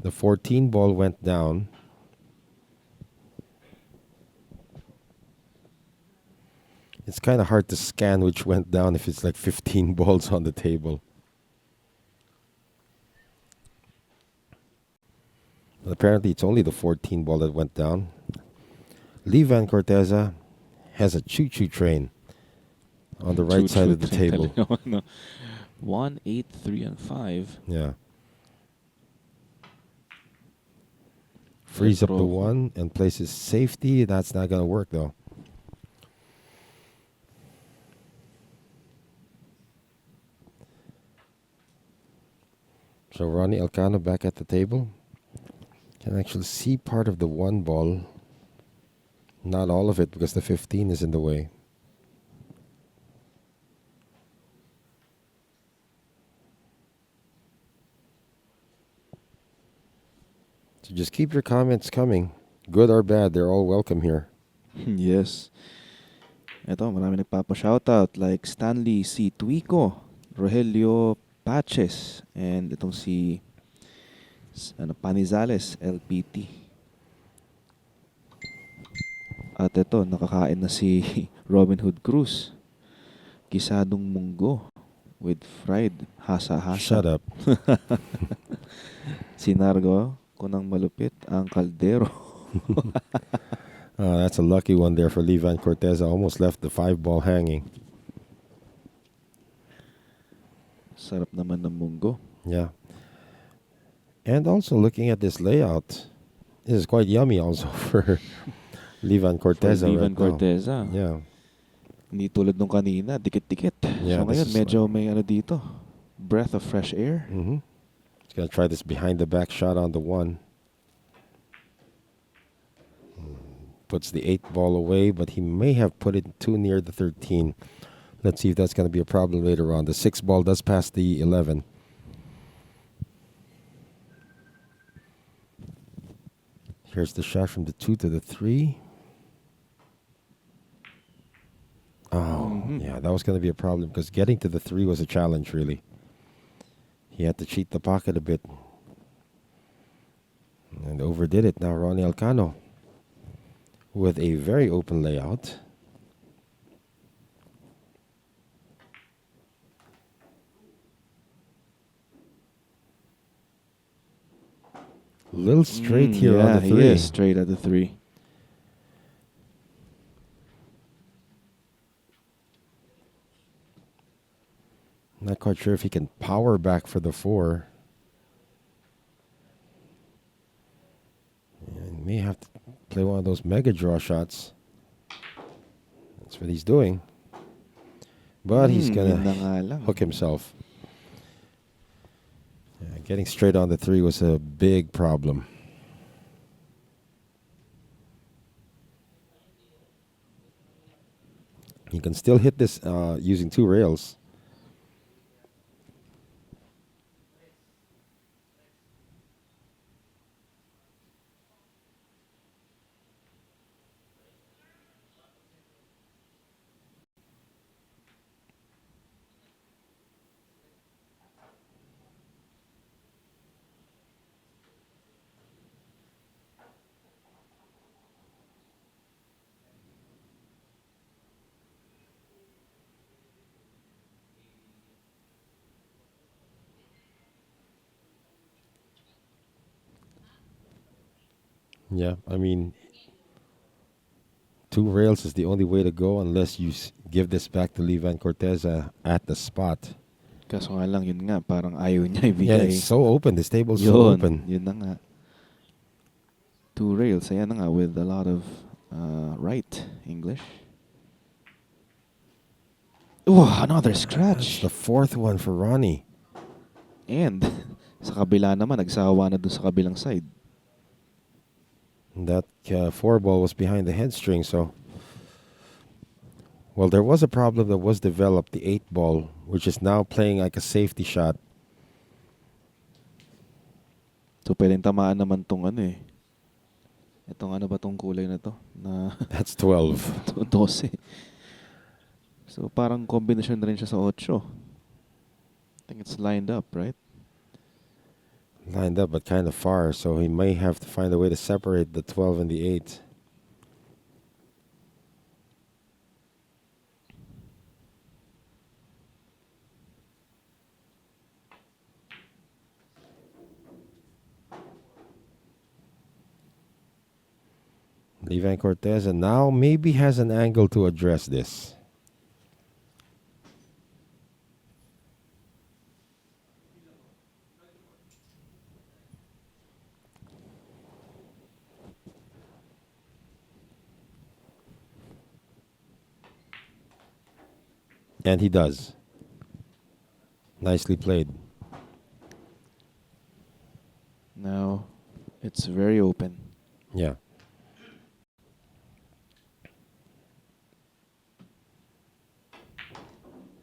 Speaker 1: The 14 ball went down. It's kind of hard to scan which went down if it's like 15 balls on the table. But apparently it's only the 14 ball that went down. Vann Corteza has a choo-choo train on the right side of the table.
Speaker 4: 1, 8, 3, and 5.
Speaker 1: Yeah. Frees up the 1 and places safety. That's not going to work, though. So Ronnie Alcano back at the table. Can actually see part of the 1 ball. Not all of it because the 15 is in the way. So just keep your comments coming. Good or bad, they're all welcome here.
Speaker 4: Yes. Ito, marami nagpapa-shoutout like Stanley C. Tuico, Rogelio Paches, and itong si Panizales, LPT. At ito, nakakain na si Robin Hood Cruz. Gisadong munggo with fried hasa-hasa.
Speaker 1: Shut up.
Speaker 4: Sinargo ko ng malupit ang kaldero.
Speaker 1: That's a lucky one there for Vann Corteza. Almost left the 5 ball hanging.
Speaker 4: Sarap naman ng munggo.
Speaker 1: Yeah. And also looking at this layout, this is quite yummy also for Vann Corteza.
Speaker 4: For Vann Corteza.
Speaker 1: Yeah.
Speaker 4: Hindi tulad nung kanina, dikit-dikit.
Speaker 1: Yeah,
Speaker 4: so ngayon, medyo may dito. Breath of fresh air.
Speaker 1: Mm-hmm. He's going to try this behind the back shot on the 1. Puts the 8 ball away, but he may have put it too near the 13. Let's see if that's going to be a problem later on. The 6 ball does pass the 11. Here's the shot from the 2 to the 3. Oh, yeah, that was going to be a problem because getting to the 3 was a challenge, really. He had to cheat the pocket a bit. And overdid it. Now Ronato Alcano with a very open layout. Little straight here on the 3.
Speaker 4: He is straight at the 3.
Speaker 1: Not quite sure if he can power back for the 4. And may have to play one of those mega draw shots. That's what he's doing. But he's going to hook himself. Yeah, getting straight on the 3 was a big problem. You can still hit this using 2 rails. Yeah, I mean, 2 rails is the only way to go unless you give this back to Vann Corteza at the spot.
Speaker 4: Kaso nga lang, yun nga, parang ayaw niya ibigay.
Speaker 1: Yeah, it's so open. This table's so open.
Speaker 4: Yun na nga. 2 rails, ayan na nga, with a lot of right English. Oh, another scratch.
Speaker 1: That's the 4th one for Ronnie.
Speaker 4: And sa kabila naman, nagsawa na dun sa kabilang side.
Speaker 1: That 4 ball was behind the head string, so... Well, there was a problem that was developed, the 8 ball, which is now playing like a safety shot.
Speaker 4: So, pwedeng tamaan naman tong ano eh. Itong ano ba tong kulay na to? Na
Speaker 1: That's 12.
Speaker 4: 12. So, parang combination na rin siya sa 8. I think it's lined up, right?
Speaker 1: Lined up, but kind of far, so he may have to find a way to separate the 12 and the 8. Vann Corteza now maybe has an angle to address this. And he does. Nicely played.
Speaker 4: Now, it's very open.
Speaker 1: Yeah.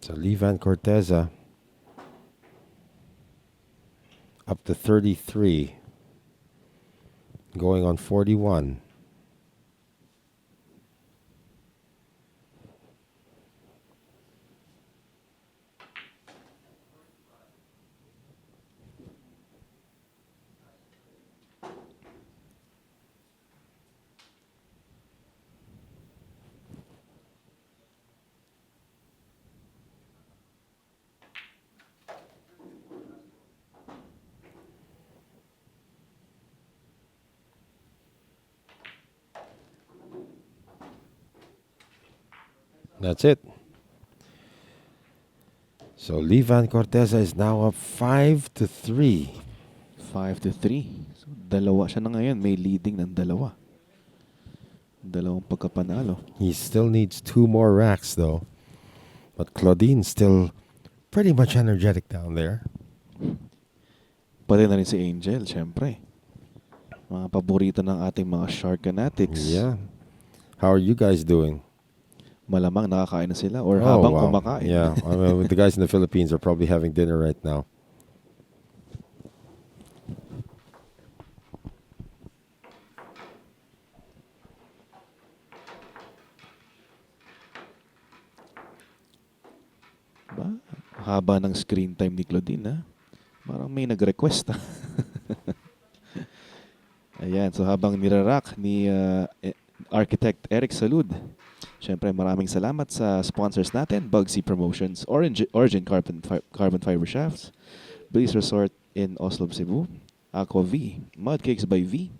Speaker 1: So Vann Corteza up to 33, going on 41. That's it. So Vann Corteza is now up 5-3.
Speaker 4: 5-3. So, dalawa siya na ngayon. May leading ng dalawa. Dalawang pagkapanalo.
Speaker 1: He still needs 2 more racks though. But Claudine's still pretty much energetic down there.
Speaker 4: Pati na rin si Angel, syempre. Mga paborito ng ating mga shark fanatics.
Speaker 1: Yeah. How are you guys doing?
Speaker 4: Malamang nakakain na sila or habang kumakain.
Speaker 1: Yeah, I mean, the guys in the Philippines are probably having dinner right now.
Speaker 4: haba ng screen time ni Claudine, ha? Parang may nag-request, ha? Ayan, so habang nirarak ni Architect Eric Salud, syempre maraming salamat sa sponsors natin, Bugsy Promotions, Origin Carbon Fiber Shafts, Billiards Resort in Oslo, Cebu, Aqua V, Mud Cakes by V,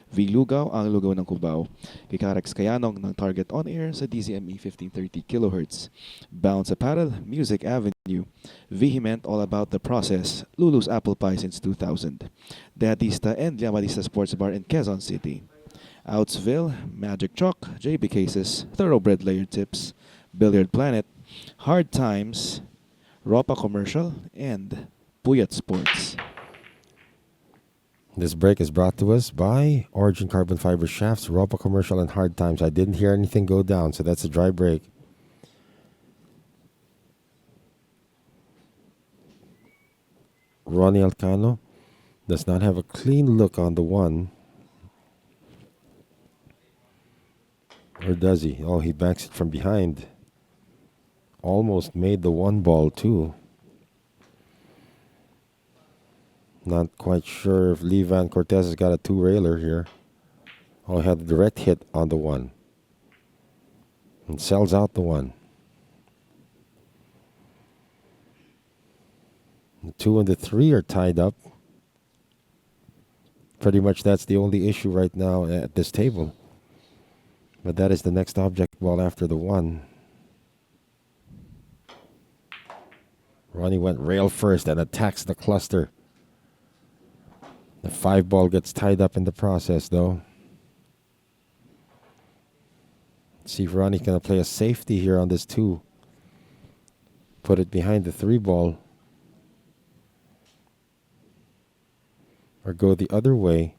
Speaker 4: V Lugaw, ang lugaw ng Cubao, kay Karex Kayanong ng Target On Air sa DZME 1530 kHz, Bounce Apparel, Music Avenue, Vehement All About the Process, Lulu's Apple Pie since 2000, Deatista and Llamadista Sports Bar in Quezon City, Outsville, Magic Chalk, JB Cases, Thoroughbred Layered Tips, Billiard Planet, Hard Times, Ropa Commercial, and Puyat Sports.
Speaker 1: This break is brought to us by Origin Carbon Fiber Shafts, Ropa Commercial, and Hard Times. I didn't hear anything go down, so that's a dry break. Ronnie Alcano does not have a clean look on the one. Or does he? Oh, he backs it from behind. Almost made the one ball, too. Not quite sure if Vann Corteza has got a two-railer here. Oh, he had a direct hit on the one. And sells out the one. The 2 and the 3 are tied up. Pretty much that's the only issue right now at this table. But that is the next object ball after the 1. Ronnie went rail first and attacks the cluster. The 5 ball gets tied up in the process, though. Let's see if Ronnie's going to play a safety here on this 2. Put it behind the 3 ball. Or go the other way.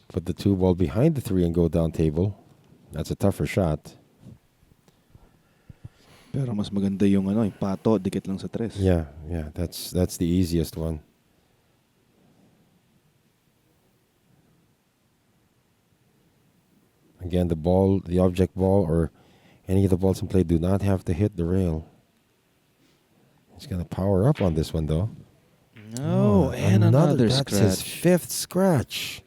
Speaker 1: Put the 2 ball behind the 3 and go down table. That's a tougher shot.
Speaker 4: Pero mas maganda yung yung pato, dikit lang sa 3.
Speaker 1: Yeah, that's the easiest one. Again, the object ball, or any of the balls in play do not have to hit the rail. He's going to power up on this one, though.
Speaker 4: No, and another
Speaker 1: That's
Speaker 4: scratch.
Speaker 1: his 5th scratch.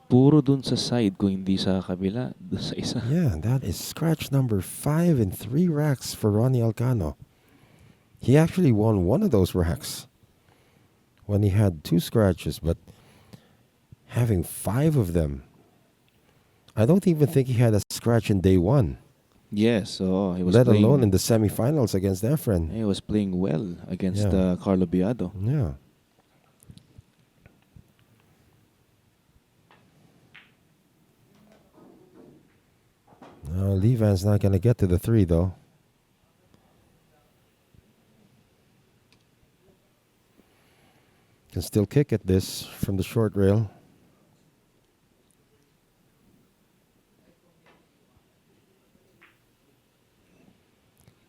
Speaker 4: Puro dun sa side kung hindi sa kabila, dun sa isa.
Speaker 1: Yeah, that is scratch number 5 in 3 racks for Ronnie Alcano. He actually won one of those racks when he had 2 scratches, but having 5 of them, I don't even think he had a scratch in day 1.
Speaker 4: Yes, so he was
Speaker 1: let
Speaker 4: playing,
Speaker 1: alone in the semifinals against Efren.
Speaker 4: he was playing well against
Speaker 1: Yeah.
Speaker 4: Carlo Biado.
Speaker 1: Yeah. No, Levan's not going to get to the 3, though. Can still kick at this from the short rail.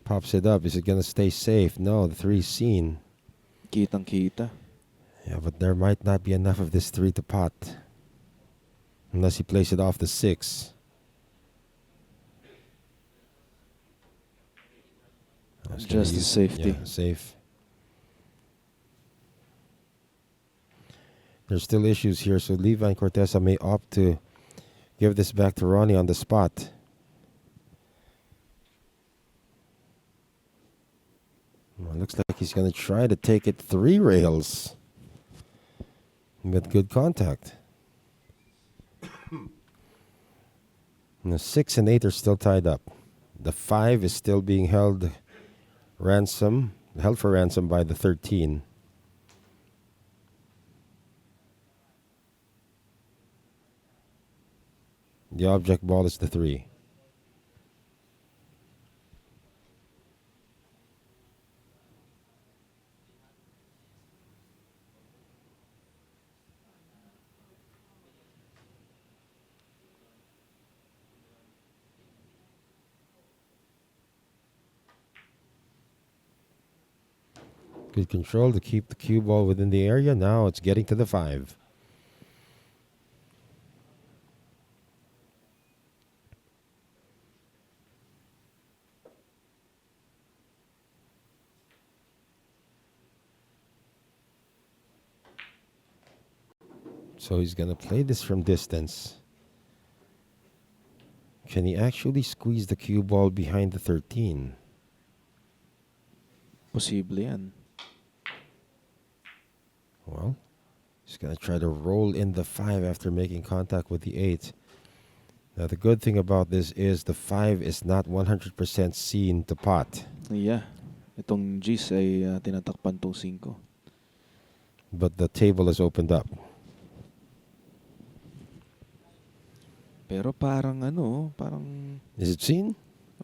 Speaker 1: Pops it up. Is it going to stay safe? No, the 3's seen.
Speaker 4: Kitang-kita.
Speaker 1: Yeah, but there might not be enough of this 3 to pot. Unless he plays it off the 6.
Speaker 4: Just the safety.
Speaker 1: Yeah, safe. There's still issues here, so Vann Corteza may opt to give this back to Ronnie on the spot. Well, looks like he's going to try to take it 3 rails with good contact. And the 6 and 8 are still tied up. The 5 is still being held for ransom by the 13. The object ball is the 3. Good control to keep the cue ball within the area. Now it's getting to the 5. So he's going to play this from distance. Can he actually squeeze the cue ball behind the 13?
Speaker 4: Posible yan.
Speaker 1: Well, he's going to try to roll in the 5 after making contact with the 8. Now, the good thing about this is the 5 is not 100% seen to pot.
Speaker 4: Yeah. Itong G's ay tinatakpan tong 5.
Speaker 1: But the table has opened up.
Speaker 4: Pero parang parang
Speaker 1: Is it seen?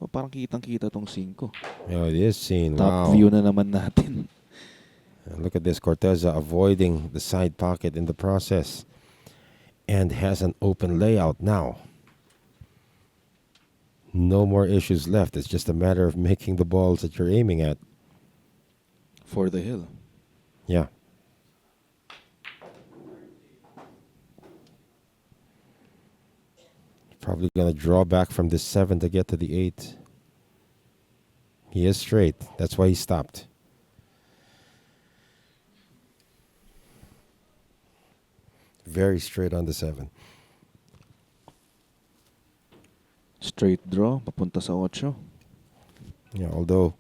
Speaker 4: parang kitang-kita tong 5.
Speaker 1: Oh, it is seen.
Speaker 4: Top
Speaker 1: Wow.
Speaker 4: view na naman natin.
Speaker 1: And look at this. Corteza avoiding the side pocket in the process. And has an open layout now. No more issues left. It's just a matter of making the balls that you're aiming at.
Speaker 4: For the hill.
Speaker 1: Yeah. Probably going to draw back from this 7 to get to the 8. He is straight. That's why he stopped. Very straight on the 7.
Speaker 4: Straight draw, papunta sa 8.
Speaker 1: Yeah, although,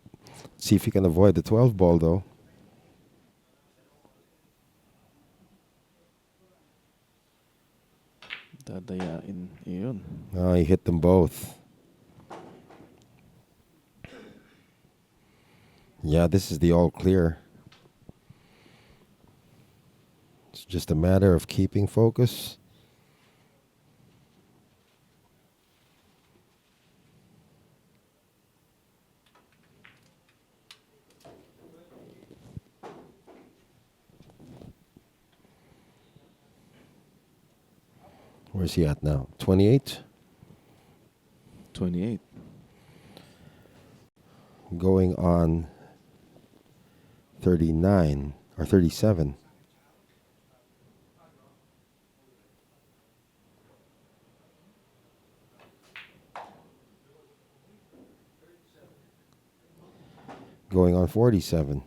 Speaker 1: see if he can avoid the 12 ball though.
Speaker 4: Dadayain. Iyon.
Speaker 1: Oh, he hit them both. Yeah, this is the all clear. It's just a matter of keeping focus. Where's he at now? 28?
Speaker 4: 28.
Speaker 1: Going on 39 or 37. Going on 47.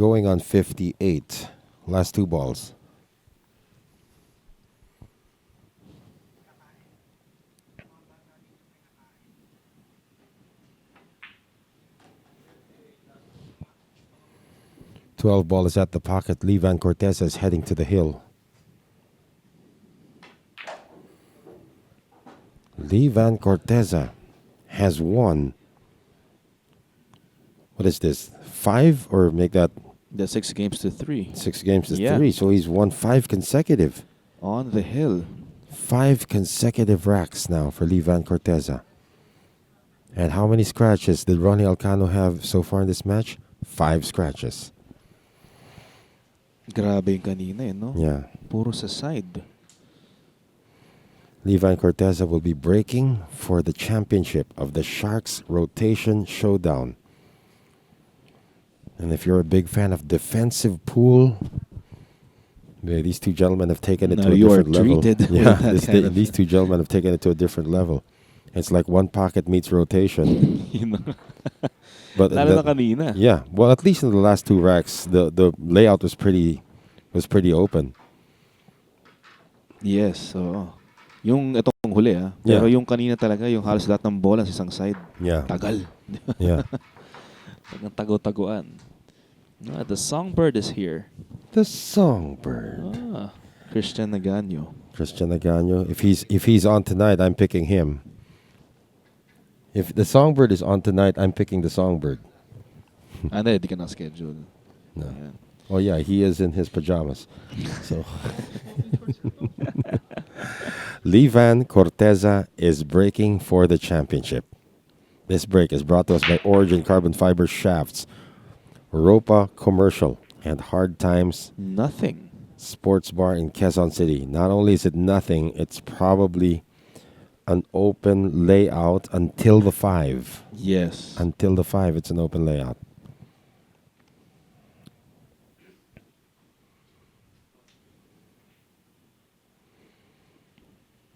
Speaker 1: Going on 58. Last 2 balls. Twelve ball is at the pocket. Vann Corteza is heading to the hill. Vann Corteza has won. What is this? 5 or make that
Speaker 4: The 6 games to 3.
Speaker 1: 6 games to
Speaker 4: Yeah.
Speaker 1: 3? So he's won 5 consecutive.
Speaker 4: On the hill.
Speaker 1: 5 consecutive racks now for Vann Corteza. And how many scratches did Ronato Alcano have so far in this match? 5 scratches.
Speaker 4: Grabe yung kanina no?
Speaker 1: Yeah.
Speaker 4: Puro sa side.
Speaker 1: Vann Corteza will be breaking for the championship of the Sharks Rotation Showdown. And if you're a big fan of defensive pool, these two gentlemen have taken it
Speaker 4: Now
Speaker 1: to a
Speaker 4: you are
Speaker 1: different level.
Speaker 4: treated with
Speaker 1: Yeah,
Speaker 4: that kind of-
Speaker 1: these two gentlemen have taken it to a different level. It's like one pocket meets rotation. But
Speaker 4: Lalo na kanina.
Speaker 1: yeah, well, at least in the last 2 racks, the layout was pretty open.
Speaker 4: Yes, oo. Yung itong huli
Speaker 1: Yeah.
Speaker 4: Pero yung kanina talaga, yung halos lahat ng bola sa isang side.
Speaker 1: Yeah,
Speaker 4: Tagal.
Speaker 1: yeah.
Speaker 4: Talagang tago-taguan. The songbird is here.
Speaker 1: The songbird,
Speaker 4: Christian Nagano.
Speaker 1: Christian Agano. If he's on tonight, I'm picking him. If the songbird is on tonight, I'm picking the songbird.
Speaker 4: Hindi, di ka na-schedule.
Speaker 1: No.
Speaker 4: Ayan.
Speaker 1: Oh yeah, he is in his pajamas. So Vann Corteza is breaking for the championship. This break is brought to us by Origin Carbon Fiber Shafts, Ropa Commercial, and Hard Times
Speaker 4: Nothing.
Speaker 1: Sports Bar in Quezon City. Not only is it nothing, it's probably an open layout until the 5.
Speaker 4: Yes.
Speaker 1: Until the 5, it's an open layout.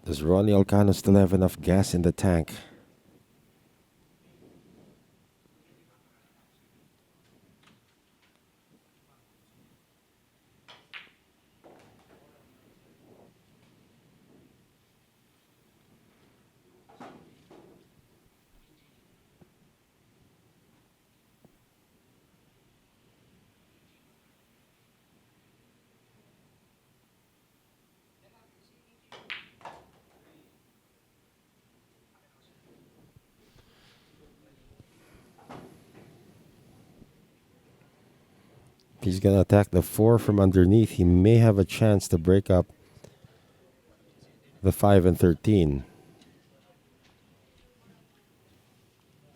Speaker 1: Does Ronnie Alcano still have enough gas in the tank? If he's going to attack the 4 from underneath, he may have a chance to break up the 5 and 13.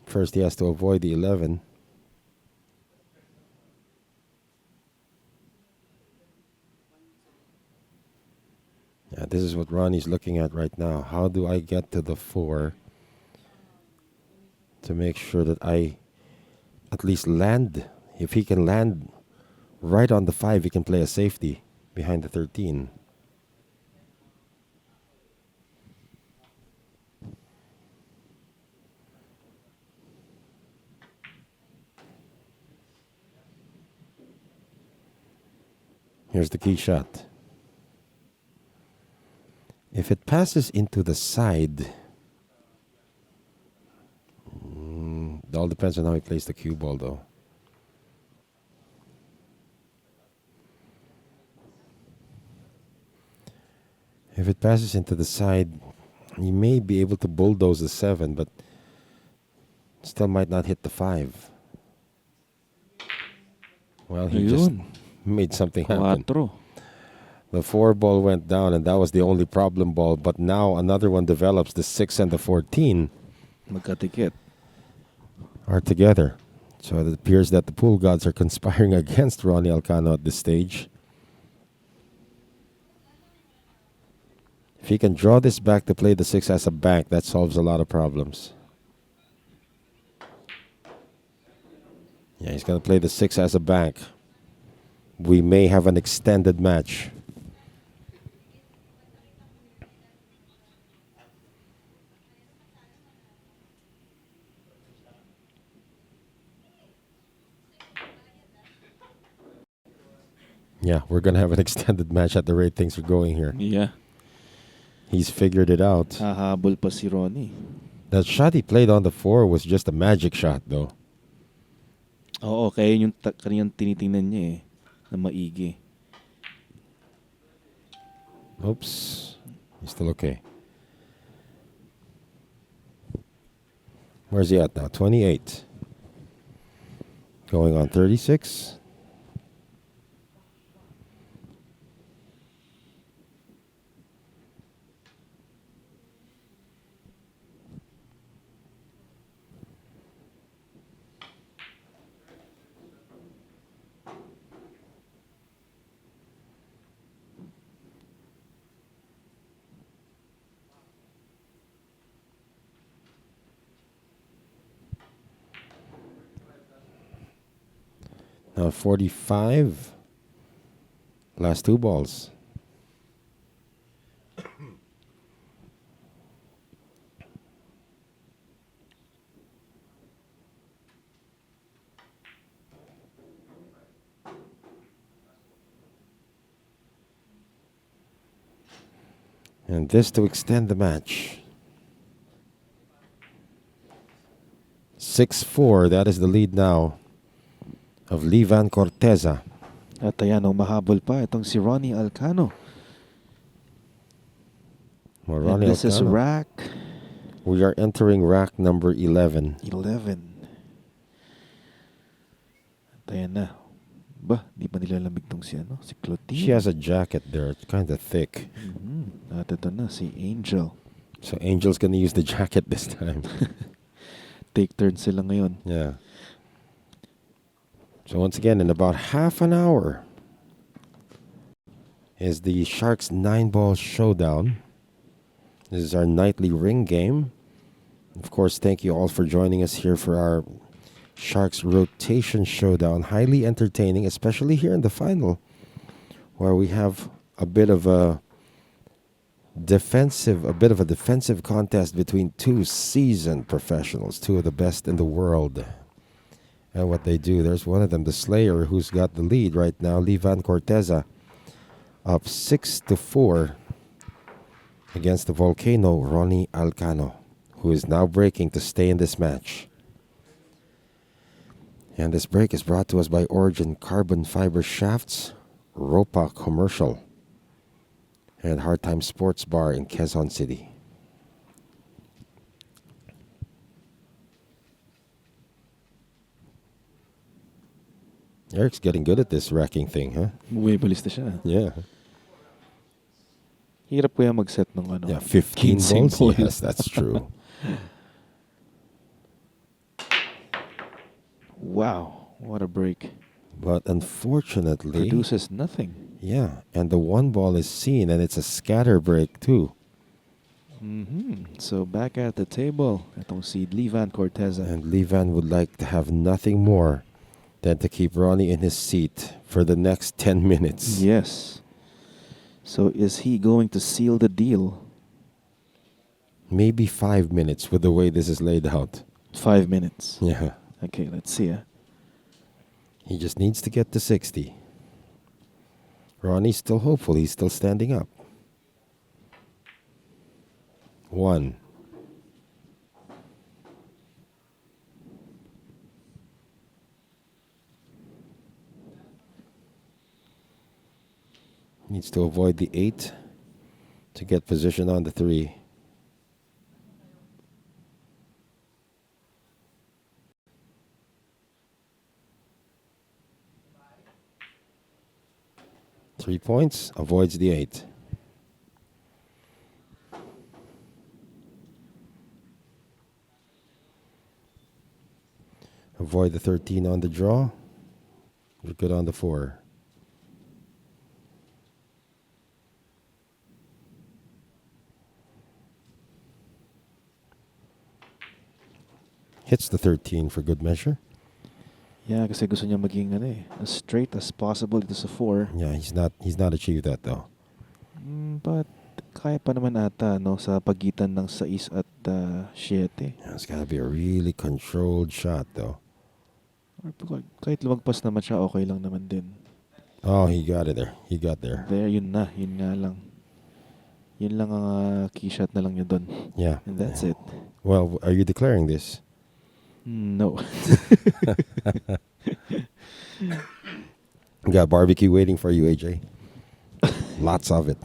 Speaker 1: First, he has to avoid the 11. Yeah, this is what Ronnie's looking at right now. How do I get to the 4 to make sure that I at least land? If he can land right on the 5, he can play a safety behind the 13. Here's the key shot. If it passes into the side, it all depends on how he plays the cue ball, though. If it passes into the side, he may be able to bulldoze the 7, but still might not hit the 5. Well, he just made something happen.
Speaker 4: 4.
Speaker 1: The 4 ball went down, and that was the only problem ball. But now another one develops. The 6 and the 14
Speaker 4: Magkatikit.
Speaker 1: are together. So it appears that the pool gods are conspiring against Ronnie Alcano at this stage. If he can draw this back to play the 6 as a bank, that solves a lot of problems. Yeah, he's going to play the 6 as a bank. We may have an extended match. Yeah, we're going to have an extended match at the rate things are going here.
Speaker 4: Yeah.
Speaker 1: He's figured it out.
Speaker 4: Hahabol pa si Ronnie.
Speaker 1: That shot he played on the 4 was just a magic shot, though.
Speaker 4: Oo, kaya yung kaniyang tinitingnan niya eh. Na maigi.
Speaker 1: Oops. He's still okay. Where's he at now? 28. Going on 36. Now 45. Last 2 balls. And this to extend the match. 6-4. That is the lead now of Vann Corteza.
Speaker 4: At ayan, mahabol pa itong si Ronnie Alcano.
Speaker 1: Well,
Speaker 4: And this is
Speaker 1: Alcano.
Speaker 4: rack
Speaker 1: We are entering rack number 11.
Speaker 4: 11. At ayan na. Ba, di pa nilalamig tong si Clotilde.
Speaker 1: She has a jacket there. It's kind of thick.
Speaker 4: At ito na, si Angel.
Speaker 1: So Angel's going to use the jacket this time.
Speaker 4: Take turns sila ngayon.
Speaker 1: Yeah. So once again, in about half an hour is the Sharks 9-ball showdown. This is our nightly ring game. Of course, thank you all for joining us here for our Sharks rotation showdown. Highly entertaining, especially here in the final, where we have a bit of a a bit of a defensive contest between two seasoned professionals, two of the best in the world. And what they do, there's one of them, the Slayer, who's got the lead right now, Vann Corteza, up 6-4 against the Volcano, Ronato Alcano, who is now breaking to stay in this match. And this break is brought to us by Origin Carbon Fiber Shafts, Ropa Commercial, and Hard Time Sports Bar in Quezon City. Eric's getting good at this racking thing, huh?
Speaker 4: Bumibalista siya.
Speaker 1: Yeah.
Speaker 4: Hirap ko yan mag-set ng ano.
Speaker 1: Yeah, 15 balls? Yes, that's true.
Speaker 4: Wow, what a break.
Speaker 1: But unfortunately...
Speaker 4: Produces nothing.
Speaker 1: Yeah, and the one ball is seen, and it's a scatter break, too.
Speaker 4: So back at the table, itong si Vann Corteza.
Speaker 1: And Vann would like to have nothing more than to keep Ronnie in his seat for the next 10 minutes.
Speaker 4: Yes. So is he going to seal the deal?
Speaker 1: Maybe 5 minutes with the way this is laid out.
Speaker 4: 5 minutes.
Speaker 1: Yeah.
Speaker 4: Okay, let's see.
Speaker 1: He just needs to get to 60. Ronnie's still hopeful. He's still standing up. 1. Needs to avoid the 8 to get position on the 3. Three points, avoids the 8. Avoid the 13 on the draw. You're good on the 4. Hits the 13 for good measure.
Speaker 4: Yeah, kasi gusto niya maging as straight as possible dito sa 4.
Speaker 1: Yeah, he's not achieved that though.
Speaker 4: But kaya pa naman ata sa pagitan ng 6 at 7.
Speaker 1: Yeah, it's gotta be a really controlled shot though.
Speaker 4: Or kahit lumagpas naman siya, okay lang naman din.
Speaker 1: Oh, he got it there. He got there.
Speaker 4: There, yun nga lang. Yun lang ang key shot na lang yun doon.
Speaker 1: Yeah.
Speaker 4: And that's it.
Speaker 1: Well, are you declaring this?
Speaker 4: No.
Speaker 1: We got barbecue waiting for you, AJ. Lots of it.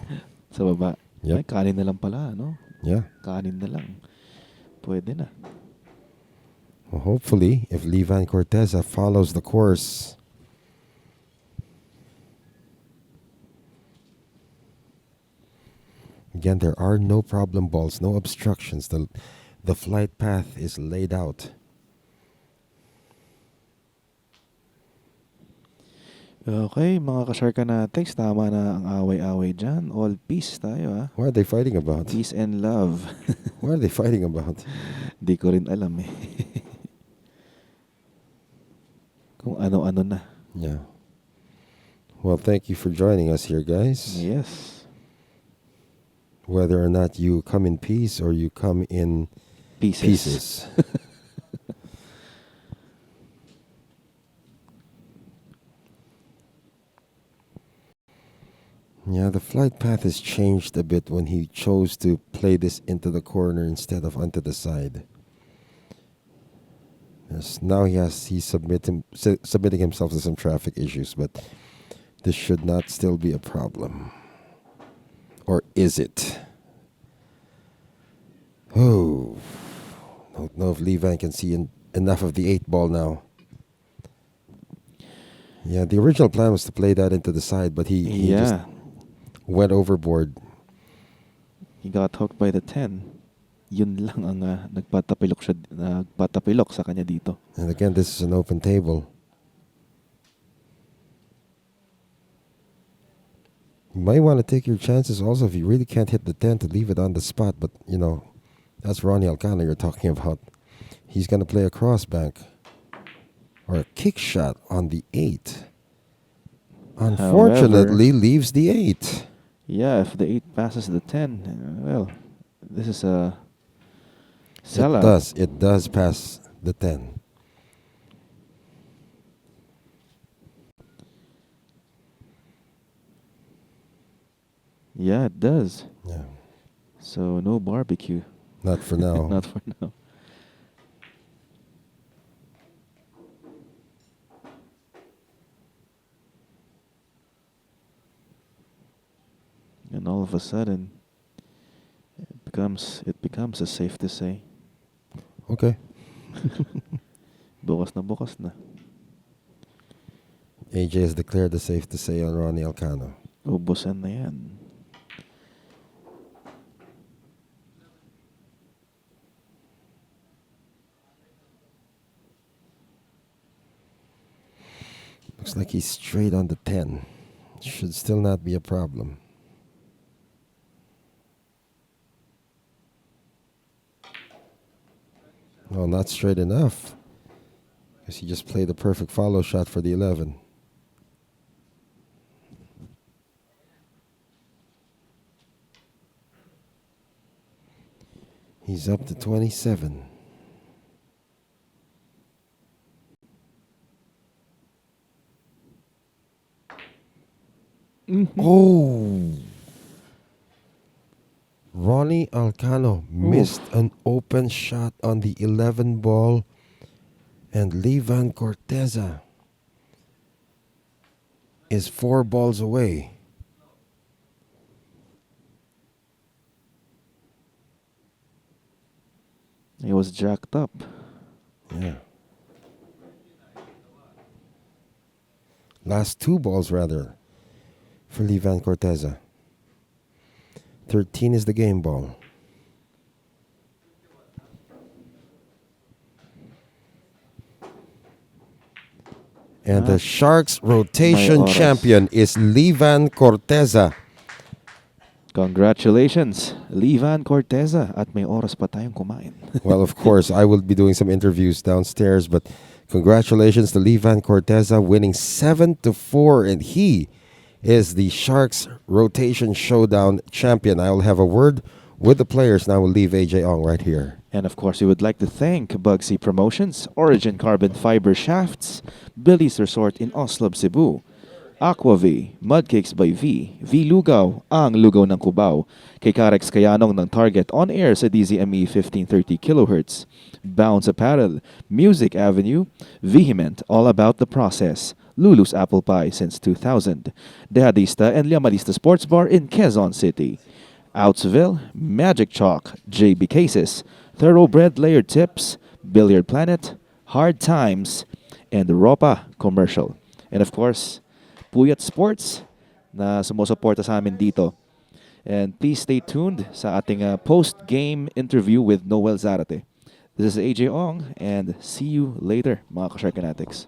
Speaker 4: Sa baba.
Speaker 1: Yep.
Speaker 4: Ay, kanin na lang pala, no?
Speaker 1: Yeah.
Speaker 4: Kanin na lang. Pwede na.
Speaker 1: Well, hopefully, if Vann Corteza follows the course, again, there are no problem balls, no obstructions. The flight path is laid out.
Speaker 4: Okay, mga ka-Sharka Natics, tama na ang away-away dyan. All peace tayo, ha?
Speaker 1: What are they fighting about?
Speaker 4: Peace and love.
Speaker 1: What are they fighting about?
Speaker 4: Di ko rin alam, Kung ano-ano na.
Speaker 1: Yeah. Well, thank you for joining us here, guys.
Speaker 4: Yes.
Speaker 1: Whether or not you come in peace or you come in pieces. Yeah, the flight path has changed a bit when he chose to play this into the corner instead of onto the side. Yes, now he's submitting himself to some traffic issues, but this should not still be a problem. Or is it? Oh, don't know if Vann can see enough of the 8 ball now. Yeah, the original plan was to play that into the side, but he just went overboard.
Speaker 4: He got hooked by the 10. Yun lang ang nagpatapilok sa kanya dito.
Speaker 1: And again, this is an open table. You might want to take your chances also if you really can't hit the 10 to leave it on the spot. But, that's Ronato Alcano you're talking about. He's going to play a cross bank or a kick shot on the 8. Unfortunately, leaves the 8.
Speaker 4: Yeah, if the 8 passes the 10, well, this is a sellout.
Speaker 1: It does pass the 10.
Speaker 4: Yeah, it does.
Speaker 1: Yeah.
Speaker 4: So no barbecue.
Speaker 1: Not for now.
Speaker 4: Not for now. And all of a sudden, it becomes a safe to say.
Speaker 1: Okay.
Speaker 4: Bukas na bukas na.
Speaker 1: AJ has declared the safe to say on Ronnie Alcano.
Speaker 4: Ubusan na yan.
Speaker 1: Looks like he's straight on the 10. Should still not be a problem. No, not straight enough. Guess he just played the perfect follow shot for the 11. He's up to 27. Oh! Ronnie Alcano missed an open shot on the 11 ball, and Vann Corteza is 4 balls away.
Speaker 4: He was jacked up.
Speaker 1: Yeah. Last 2 balls, rather, for Vann Corteza. 13 is the game ball. And the Sharks rotation
Speaker 4: May oras.
Speaker 1: champion is Vann Corteza.
Speaker 4: Congratulations, Vann Corteza. At may oras pa tayong kumain.
Speaker 1: Well, of course, I will be doing some interviews downstairs, but congratulations to Vann Corteza winning 7-4, and he is the Sharks Rotation Showdown champion. I will have a word with the players, and I will leave AJ Ong right here.
Speaker 4: And of course, we would like to thank Bugsy Promotions, Origin Carbon Fiber Shafts, Billy's Resort in Oslo, Cebu, Aquavie, Mudcakes by V, V Lugaw, ang lugaw ng Cubao, kay Karex Kayanong ng Target on air sa DZME 1530 kHz, Bounce Apparel, Music Avenue, Vehement, All About the Process, Lulu's Apple Pie since 2000, Dehadista and Llamarista Sports Bar in Quezon City, Outsville, Magic Chalk, JB Cases, Thoroughbred Layered Tips, Billiard Planet, Hard Times, and Ropa Commercial. And of course, Puyat Sports na sumusuporta sa amin dito. And please stay tuned sa ating post-game interview with Noel Zarate. This is AJ Ong, and see you later, mga ka-Sharkanatics.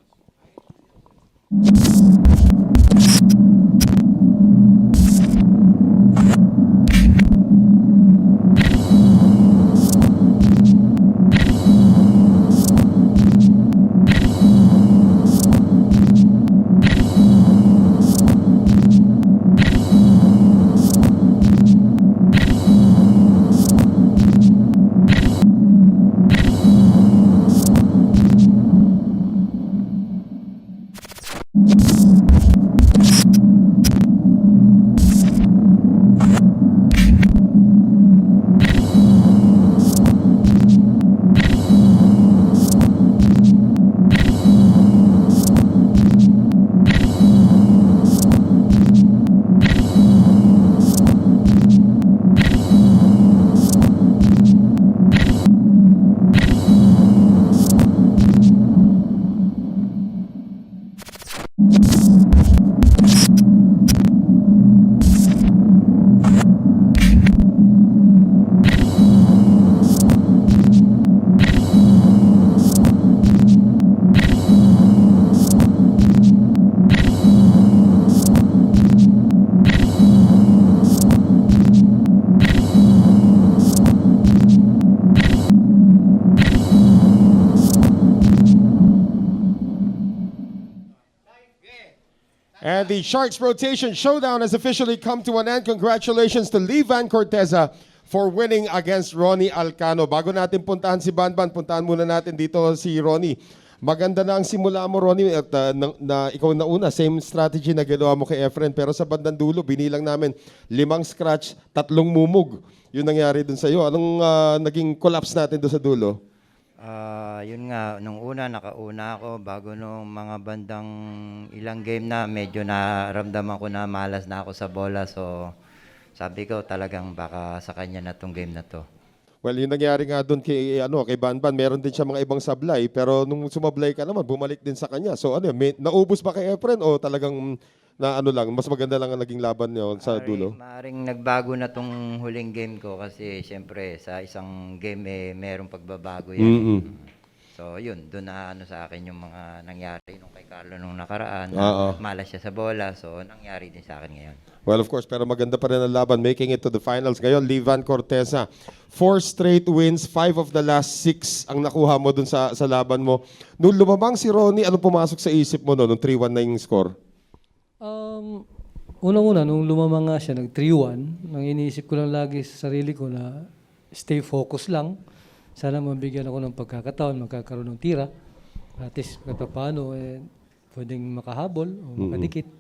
Speaker 1: And the Sharks rotation showdown has officially come to an end. Congratulations to Vann Corteza for winning against Ronnie Alcano. Bago natin puntahan si Banban, puntahan muna natin dito si Ronnie. Maganda na ang simula mo, Ronnie, at na ikaw na una, same strategy na ginawa mo kay Efren. Pero sa bandang dulo, binilang namin 5 scratch, 3 mumug. Yun nangyari dun sa iyo. Anong naging collapse natin doon sa dulo?
Speaker 3: Yun nga, nung una, nakauna ako. Bago nung mga bandang ilang game na, medyo naramdaman ko na malas na ako sa bola. So, sabi ko talagang baka sa kanya na tong game na to.
Speaker 1: Well, yung nangyari nga doon kay Banban, meron din siya mga ibang sablay, pero nung sumablay ka naman, bumalik din sa kanya. So naubos ba kay Efren o talagang mas maganda lang ang naging laban niyo sa dulo?
Speaker 3: Maaring nagbago na tong huling game ko kasi siyempre sa isang game merong pagbabago yan. So yun, doon na sa akin yung mga nangyari nung kay Carlo nung nakaraan. Malas siya sa bola, so nangyari din sa akin ngayon.
Speaker 1: Well, of course, pero maganda pa rin ang laban, making it to the finals. Ngayon, Vann Corteza, 4 straight wins, 5 of the last 6 ang nakuha mo dun sa laban mo. Nung lumabang si Ronnie, ano pumasok sa isip mo nung 3-1 na yung score?
Speaker 2: Unang-una, nung lumamang nga siya, nag-3-1, nang iniisip ko lang lagi sa sarili ko na stay focus lang. Sana mabigyan ako ng pagkakataon, magkakaroon ng tira. At least, paano, pwedeng makahabol o makadikit.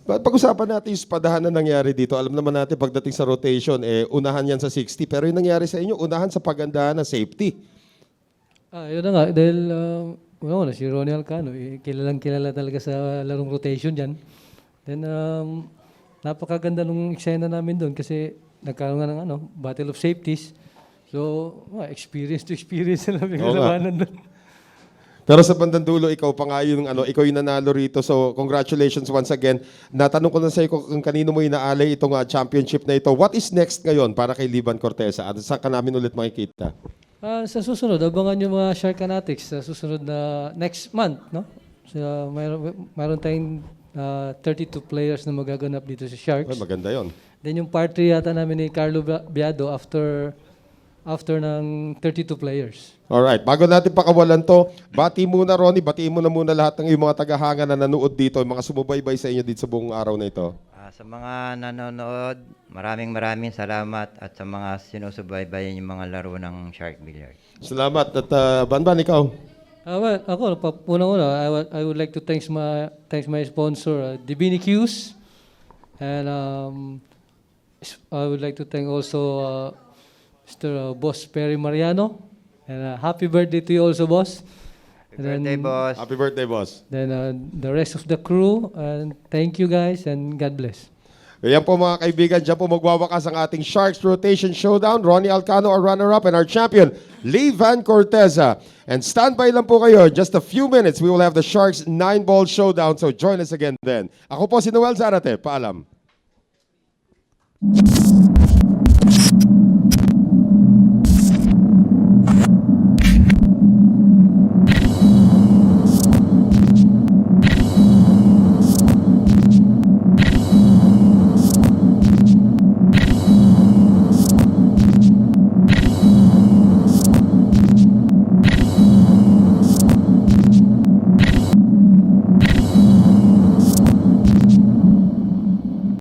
Speaker 1: Pag-usapan natin yung spadahan na nangyari dito. Alam naman natin, pagdating sa rotation, unahan yan sa 60. Pero yung nangyari sa inyo, unahan sa pagandahan na safety.
Speaker 2: Yun na nga. Dahil, una, si Ronnie Alcano, kilalang kilala talaga sa larong rotation dyan. Then, napakaganda nung eksena namin doon kasi nagkaroon nga ng battle of safeties. So, experience to experience na lang yung labanan doon.
Speaker 1: Pero sa bandang dulo, ikaw pa nga ikaw yung nanalo rito. So, congratulations once again. Natanong ko na sa iyo kung kanino mo inaalay itong championship na ito. What is next ngayon para kay Vann Corteza? At saan ka namin ulit makikita?
Speaker 2: Sa susunod, abangan yung mga Shark Fanatics sa susunod na next month, no? So, mayroon tayong 32 players na magaganap dito sa Sharks.
Speaker 1: Ay, maganda yon.
Speaker 2: Then yung part 3 yata namin ni Carlo Biado after ng 32 players.
Speaker 1: Alright, bago natin pakawalan to, bati muna Ronnie, batiin mo na muna lahat ng iyong mga tagahanga na nanood dito, yung mga sumubaybay sa inyo dito sa buong araw na ito.
Speaker 3: Sa mga nanonood, maraming salamat at sa mga sinusubaybayan yung mga laro ng Shark Billiards.
Speaker 1: Salamat. At Banban, ikaw?
Speaker 2: Well, ako, una, I would like to thank my sponsor, Divini Qs. And I would like to thank also Mr. Boss Perry Mariano. And happy birthday to you also, boss.
Speaker 3: Happy birthday, boss.
Speaker 1: Happy birthday, boss.
Speaker 2: Then the rest of the crew, and thank you guys and God bless.
Speaker 1: Ayan po mga kaibigan, dyan po magwawakas ang ating Sharks Rotation Showdown. Ronnie Alcano, our runner-up, and our champion, Vann Corteza. And standby lang po kayo. Just a few minutes, we will have the Sharks 9-ball showdown. So join us again then. Ako po si Noel Zarate. Paalam.